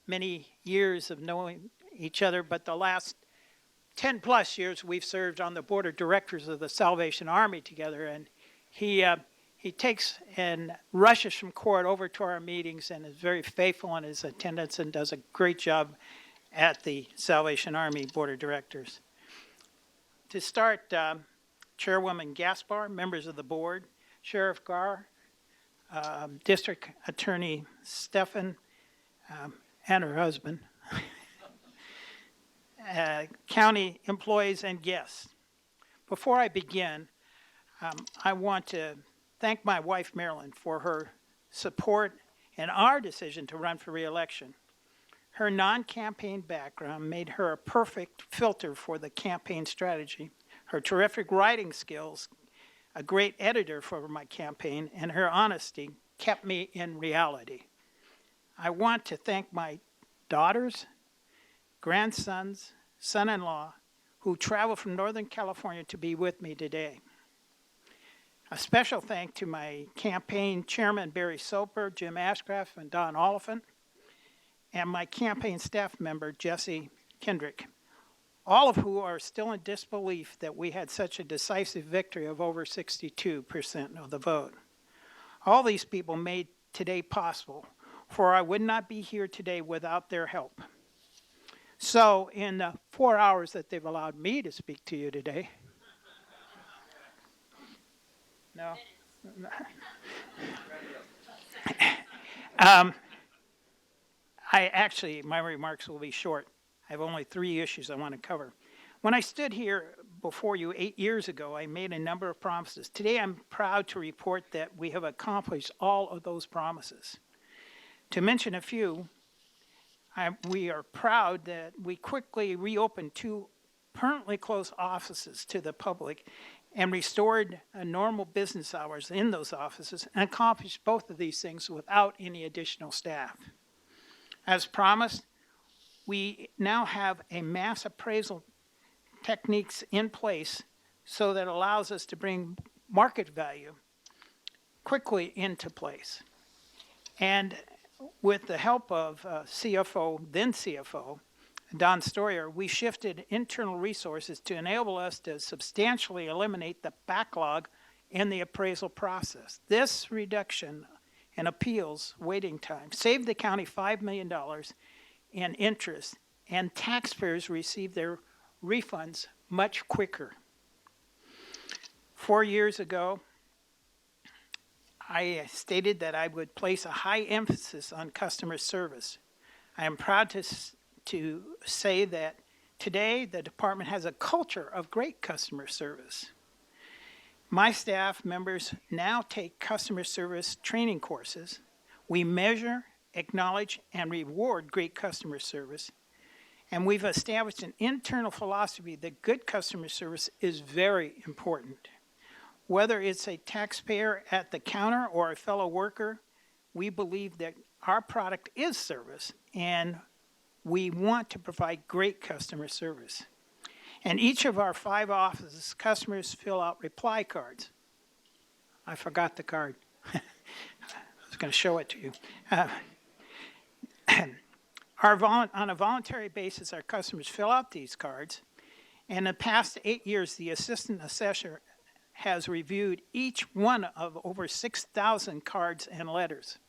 Speaker 15: many years of knowing each other, but the last 10 plus years we've served on the board of directors of the Salvation Army together, and he takes and rushes from court over to our meetings and is very faithful in his attendance and does a great job at the Salvation Army board of directors. To start, Chairwoman Gaspar, members of the board, Sheriff Gore, District Attorney Stephan, and her husband, county employees and guests. Before I begin, I want to thank my wife, Marilyn, for her support in our decision to run for re-election. Her non-campaign background made her a perfect filter for the campaign strategy. Her terrific writing skills, a great editor for my campaign, and her honesty kept me in reality. I want to thank my daughters, grandsons, son-in-law, who traveled from Northern California to be with me today. A special thank to my campaign chairman, Barry Soper, Jim Ashcraft, and Don Oliphant, and my campaign staff member, Jesse Kendrick, all of who are still in disbelief that we had such a decisive victory of over 62% of the vote. All these people made today possible, for I would not be here today without their help. So, in the 4 hours that they've allowed me to speak to you today, no. My remarks will be short. I have only 3 issues I want to cover. When I stood here before you 8 years ago, I made a number of promises. Today, I'm proud to report that we have accomplished all of those promises. To mention a few, we are proud that we quickly reopened 2 permanently closed offices to the public and restored normal business hours in those offices and accomplished both of these things without any additional staff. As promised, we now have a mass appraisal techniques in place so that allows us to bring market value quickly into place. And with the help of then CFO, Don Stoyer, we shifted internal resources to enable us to substantially eliminate the backlog in the appraisal process. This reduction in appeals waiting time saved the county $5 million in interest, and taxpayers received their refunds much quicker. 4 years ago, I stated that I would place a high emphasis on customer service. I am proud to say that today the department has a culture of great customer service. My staff members now take customer service training courses. We measure, acknowledge, and reward great customer service. And we've established an internal philosophy that good customer service is very important. Whether it's a taxpayer at the counter or a fellow worker, we believe that our product is service, and we want to provide great customer service. In each of our 5 offices, customers fill out reply cards. I forgot the card. I was going to show it to you. On a voluntary basis, our customers fill out these cards. And in the past 8 years, the Assistant Assessor has reviewed each one of over 6,000 cards and letters.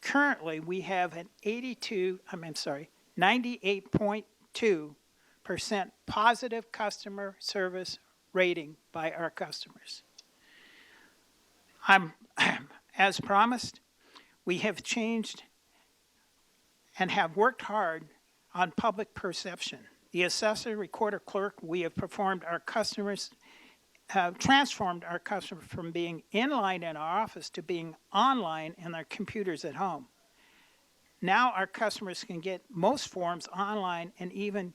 Speaker 15: Currently, we have an 98.2% positive customer service rating by our customers. As promised, we have changed and have worked hard on public perception. The Assessor, Recorder, Clerk, we have transformed our customers from being in line in our office to being online in their computers at home. Now our customers can get most forms online and even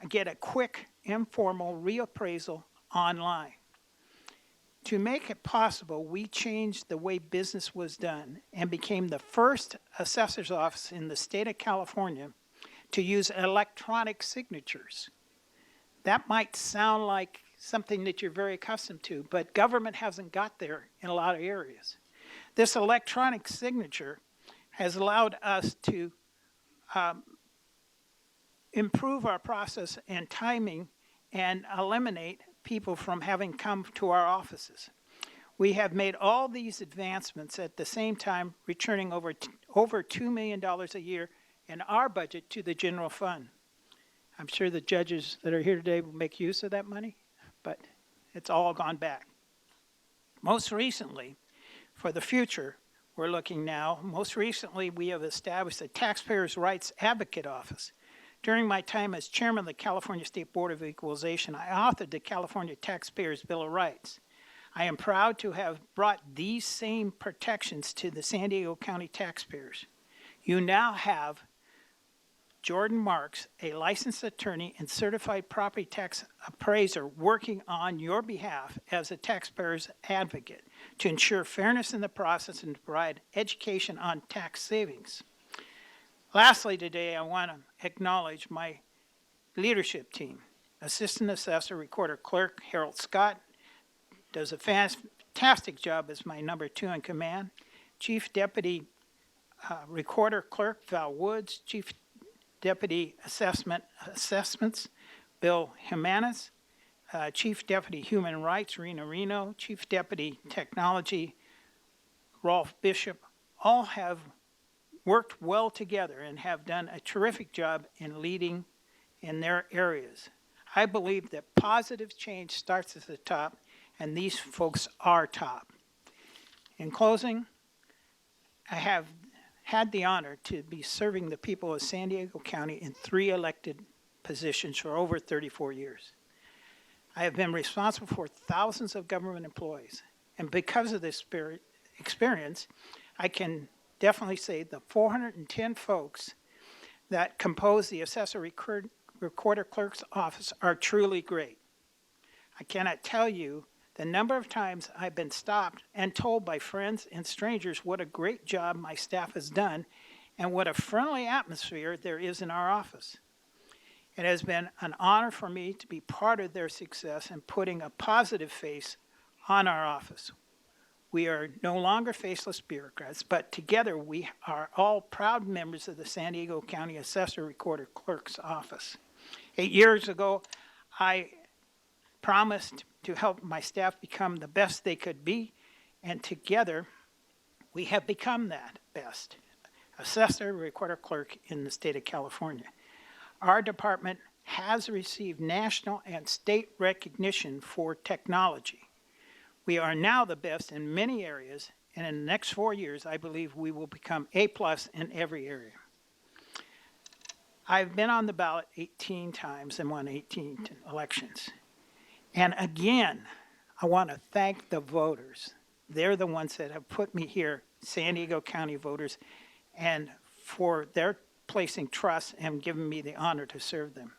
Speaker 15: get a quick, informal reappraisal online. To make it possible, we changed the way business was done and became the first assessor's office in the state of California to use electronic signatures. That might sound like something that you're very accustomed to, but government hasn't got there in a lot of areas. This electronic signature has allowed us to improve our process and timing and eliminate people from having come to our offices. We have made all these advancements at the same time returning over $2 million a year in our budget to the general fund. I'm sure the judges that are here today will make use of that money, but it's all gone back. Most recently, for the future, we have established a Taxpayers' Rights Advocate Office. During my time as chairman of the California State Board of Equalization, I authored the California Taxpayers' Bill of Rights. I am proud to have brought these same protections to the San Diego County taxpayers. You now have Jordan Marks, a licensed attorney and certified property tax appraiser, working on your behalf as a taxpayer's advocate to ensure fairness in the process and to provide education on tax savings. Lastly, today, I want to acknowledge my leadership team. Assistant Assessor, Recorder, Clerk, Harold Scott does a fantastic job as my number 2 in command. Chief Deputy Recorder, Clerk, Val Woods. Chief Deputy Assessments, Bill Jimenez. Chief Deputy Human Rights, Rena Reno. Chief Deputy Technology, Rolf Bishop. All have worked well together and have done a terrific job in leading in their areas. I believe that positive change starts at the top, and these folks are top. In closing, I have had the honor to be serving the people of San Diego County in 3 elected positions for over 34 years. I have been responsible for thousands of government employees, and because of this experience, I can definitely say the 410 folks that compose the Assessor Recorder Clerk's office are truly great. I cannot tell you the number of times I've been stopped and told by friends and strangers what a great job my staff has done and what a friendly atmosphere there is in our office. It has been an honor for me to be part of their success and putting a positive face on our office. We are no longer faceless bureaucrats, but together we are all proud members of the San Diego County Assessor Recorder Clerk's office. 8 years ago, I promised to help my staff become the best they could be, and together we have become that best. Assessor Recorder Clerk in the state of California. Our department has received national and state recognition for technology. We are now the best in many areas, and in the next 4 years, I believe we will become A+ in every area. I've been on the ballot 18 times and won 18 elections. And again, I want to thank the voters. They're the ones that have put me here, San Diego County voters, and for their placing trust and giving me the honor to serve them.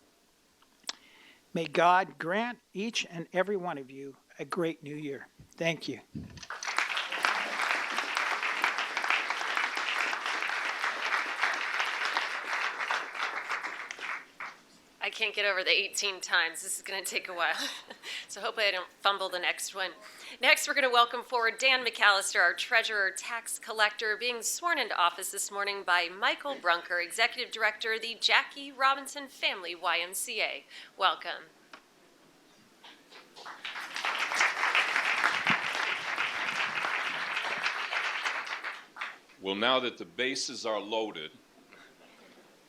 Speaker 15: May God grant each and every one of you a great new year. Thank you.
Speaker 1: I can't get over the 18 times. This is going to take a while. So hopefully I don't fumble the next one. Next, we're going to welcome forward Dan McAllister, our Treasurer Tax Collector, being sworn into office this morning by Michael Brunker, Executive Director of the Jackie Robinson Family YMCA. Welcome.
Speaker 16: Well, now that the bases are loaded,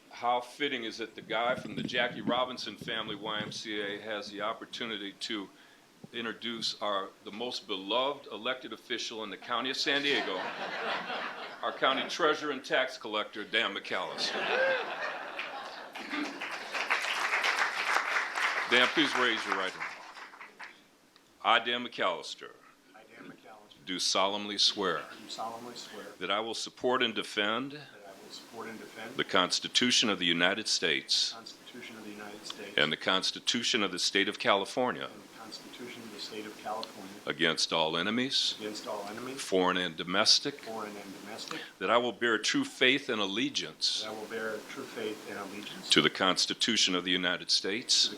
Speaker 16: how fitting is it the guy from the Jackie Robinson Family YMCA has the opportunity to introduce the most beloved elected official in the county of San Diego, our county treasurer and tax collector, Dan McAllister. Dan, please raise your right hand. I, Dan McAllister, do solemnly swear that I will support and defend the Constitution of the United States and the Constitution of the State of California against all enemies, foreign and domestic, that I will bear true faith and allegiance to the Constitution of the United States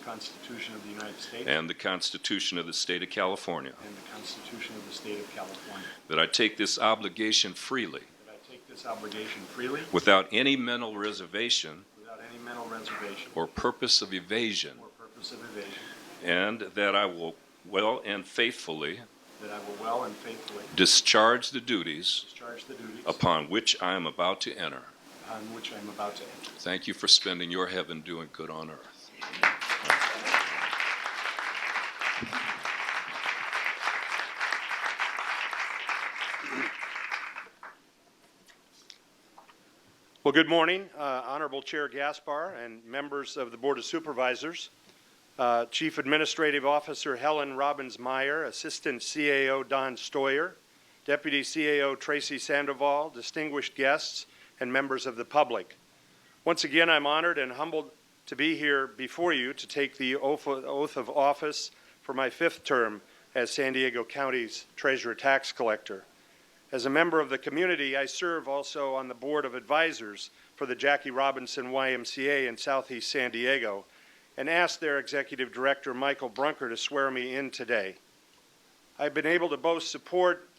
Speaker 16: and the Constitution of the State of California, that I take this obligation freely without any mental reservation or purpose of evasion, and that I will well and faithfully discharge the duties upon which I am about to enter. Thank you for spending your heaven doing good on earth.
Speaker 17: Well, good morning, Honorable Chair Gaspar and members of the Board of Supervisors, Chief Administrative Officer Helen Robbins-Meyer, Assistant CAO Don Stoyer, Deputy CAO Tracy Sandoval, distinguished guests, and members of the public. Once again, I'm honored and humbled to be here before you to take the oath of office for my 5th term as San Diego County's Treasurer Tax Collector. As a member of the community, I serve also on the Board of Advisors for the Jackie Robinson YMCA in Southeast San Diego, and asked their Executive Director, Michael Brunker, to swear me in today. I've been able to both support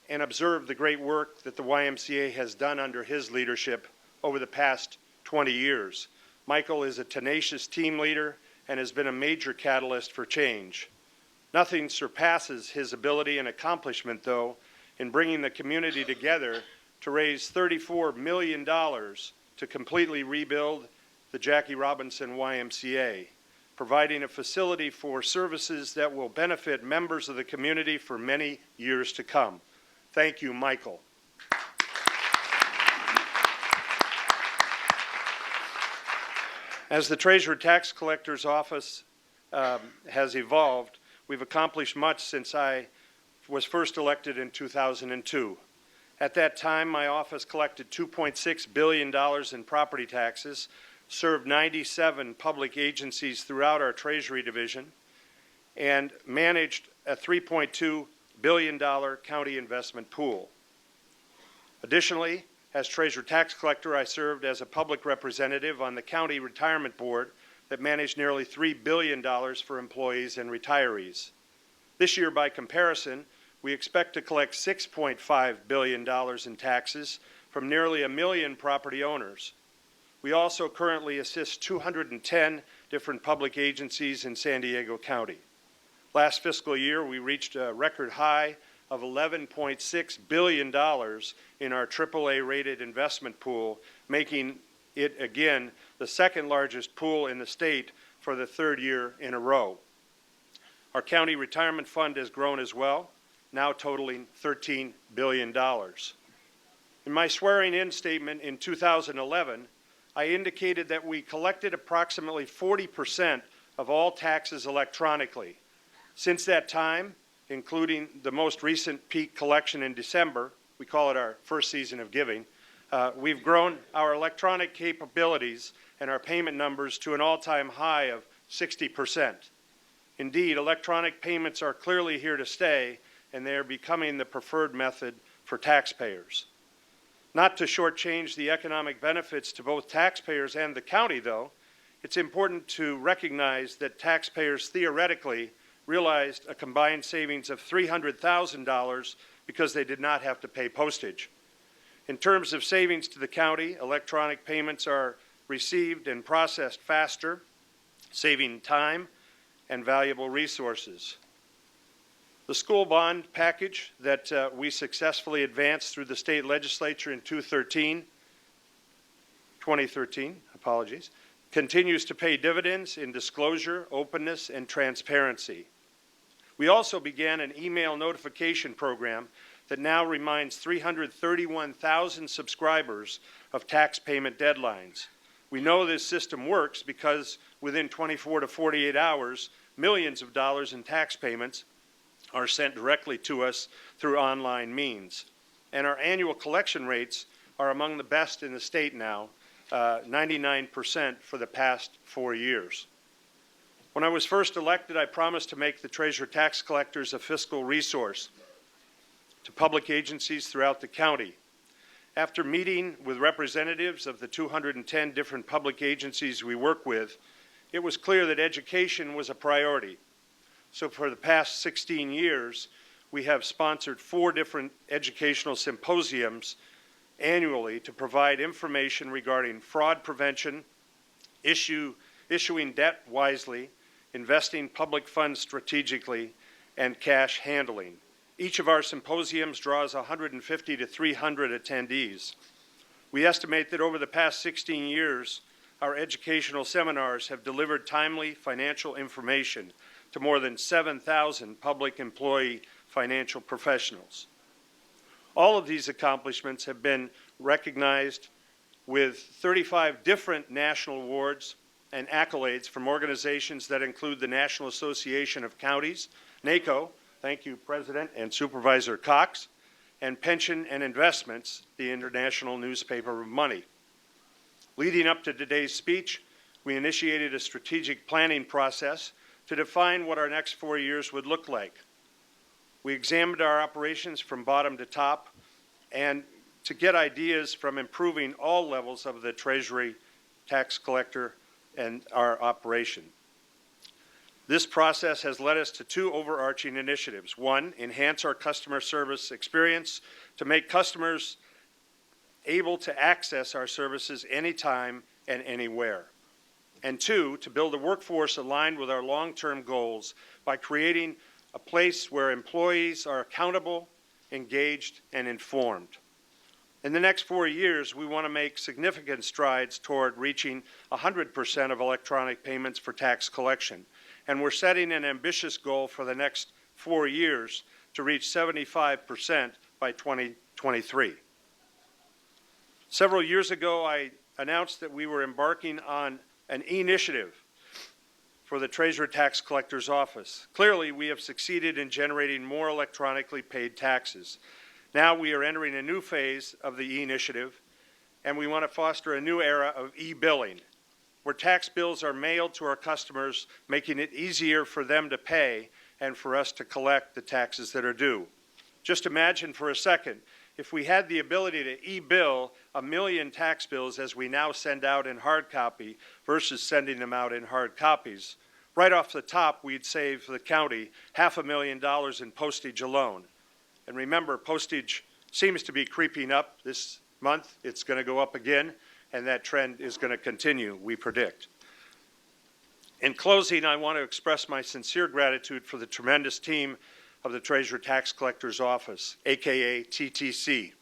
Speaker 17: and observe the great work that the YMCA has done under his leadership over the past 20 years. Michael is a tenacious team leader and has been a major catalyst for change. Nothing surpasses his ability and accomplishment, though, in bringing the community together to raise $34 million to completely rebuild the Jackie Robinson YMCA, providing a facility for services that will benefit members of the community for many years to come. Thank you, Michael. As the Treasurer Tax Collector's Office has evolved, we've accomplished much since I was first elected in 2002. At that time, my office collected $2.6 billion in property taxes, served 97 public agencies throughout our Treasury Division, and managed a $3.2 billion county investment pool. Additionally, as Treasurer Tax Collector, I served as a public representative on the County Retirement Board that managed nearly $3 billion for employees and retirees. This year, by comparison, we expect to collect $6.5 billion in taxes from nearly 1 million property owners. We also currently assist 210 different public agencies in San Diego County. Last fiscal year, we reached a record high of $11.6 billion in our AAA-rated investment pool, making it again the second largest pool in the state for the third year in a row. Our county retirement fund has grown as well, now totaling $13 billion. In my swearing-in statement in 2011, I indicated that we collected approximately 40% of all taxes electronically. Since that time, including the most recent peak collection in December, we call it our first season of giving, we've grown our electronic capabilities and our payment numbers to an all-time high of 60%. Indeed, electronic payments are clearly here to stay, and they are becoming the preferred method for taxpayers. Not to shortchange the economic benefits to both taxpayers and the county, though, it's important to recognize that taxpayers theoretically realized a combined savings of $300,000 because they did not have to pay postage. In terms of savings to the county, electronic payments are received and processed faster, saving time and valuable resources. The school bond package that we successfully advanced through the state legislature in 2013, continues to pay dividends in disclosure, openness, and transparency. We also began an email notification program that now reminds 331,000 subscribers of tax payment deadlines. We know this system works because within 24 to 48 hours, millions of dollars in tax payments are sent directly to us through online means. And our annual collection rates are among the best in the state now, 99% for the past 4 years. When I was first elected, I promised to make the Treasurer Tax Collectors a fiscal resource to public agencies throughout the county. After meeting with representatives of the 210 different public agencies we work with, it was clear that education was a priority. So for the past 16 years, we have sponsored 4 different educational symposiums annually to provide information regarding fraud prevention, issuing debt wisely, investing public funds strategically, and cash handling. Each of our symposiums draws 150 to 300 attendees. We estimate that over the past 16 years, our educational seminars have delivered timely financial information to more than 7,000 public employee financial professionals. All of these accomplishments have been recognized with 35 different national awards and accolades from organizations that include the National Association of Counties, NACO, thank you, President and Supervisor Cox, and Pension and Investments, the International Newspaper of Money. Leading up to today's speech, we initiated a strategic planning process to define what our next 4 years would look like. We examined our operations from bottom to top and to get ideas from improving all levels of the Treasury, tax collector, and our operation. This process has led us to 2 overarching initiatives. 1, enhance our customer service experience to make customers able to access our services anytime and anywhere. And 2, to build a workforce aligned with our long-term goals by creating a place where employees are accountable, engaged, and informed. In the next 4 years, we want to make significant strides toward reaching 100% of electronic payments for tax collection. And we're setting an ambitious goal for the next 4 years to reach 75% by 2023. Several years ago, I announced that we were embarking on an initiative for the Treasurer Tax Collector's Office. Clearly, we have succeeded in generating more electronically paid taxes. Now we are entering a new phase of the e-initiative, and we want to foster a new era of e-billing, where tax bills are mailed to our customers, making it easier for them to pay and for us to collect the taxes that are due. Just imagine for a second, if we had the ability to e-bill 1 million tax bills as we now send out in hard copy versus sending them out in hard copies, right off the top, we'd save the county $500,000 in postage alone. And remember, postage seems to be creeping up this month. It's going to go up again, and that trend is going to continue, we predict. In closing, I want to express my sincere gratitude for the tremendous team of the Treasurer Tax Collector's Office, aka TTC.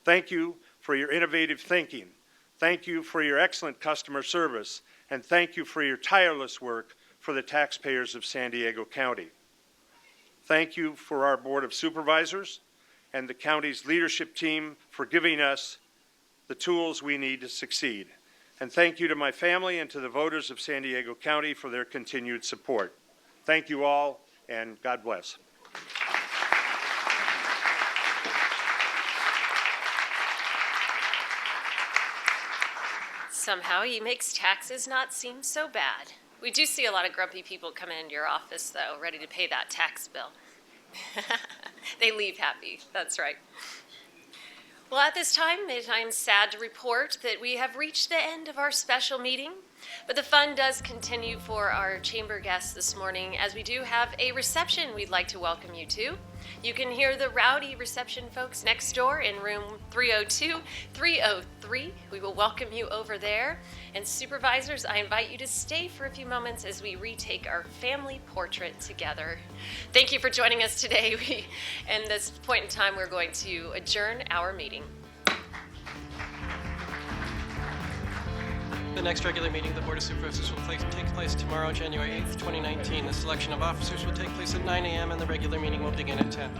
Speaker 17: Thank you for your innovative thinking. Thank you for your excellent customer service, and thank you for your tireless work for the taxpayers of San Diego County. Thank you for our Board of Supervisors and the county's leadership team for giving us the tools we need to succeed. And thank you to my family and to the voters of San Diego County for their continued support. Thank you all, and God bless.
Speaker 1: Somehow he makes taxes not seem so bad. We do see a lot of grumpy people come into your office, though, ready to pay that tax bill. They leave happy, that's right. Well, at this time, I'm sad to report that we have reached the end of our special meeting, but the fun does continue for our chamber guests this morning, as we do have a reception we'd like to welcome you to. You can hear the rowdy reception folks next door in room 302, 303. We will welcome you over there. And supervisors, I invite you to stay for a few moments as we retake our family portrait together. Thank you for joining us today. At this point in time, we're going to adjourn our meeting.
Speaker 2: The next regular meeting of the Board of Supervisors will take place tomorrow, January 8th, 2019. The selection of officers will take place at 9 a.m. and the regular meeting will begin at 10.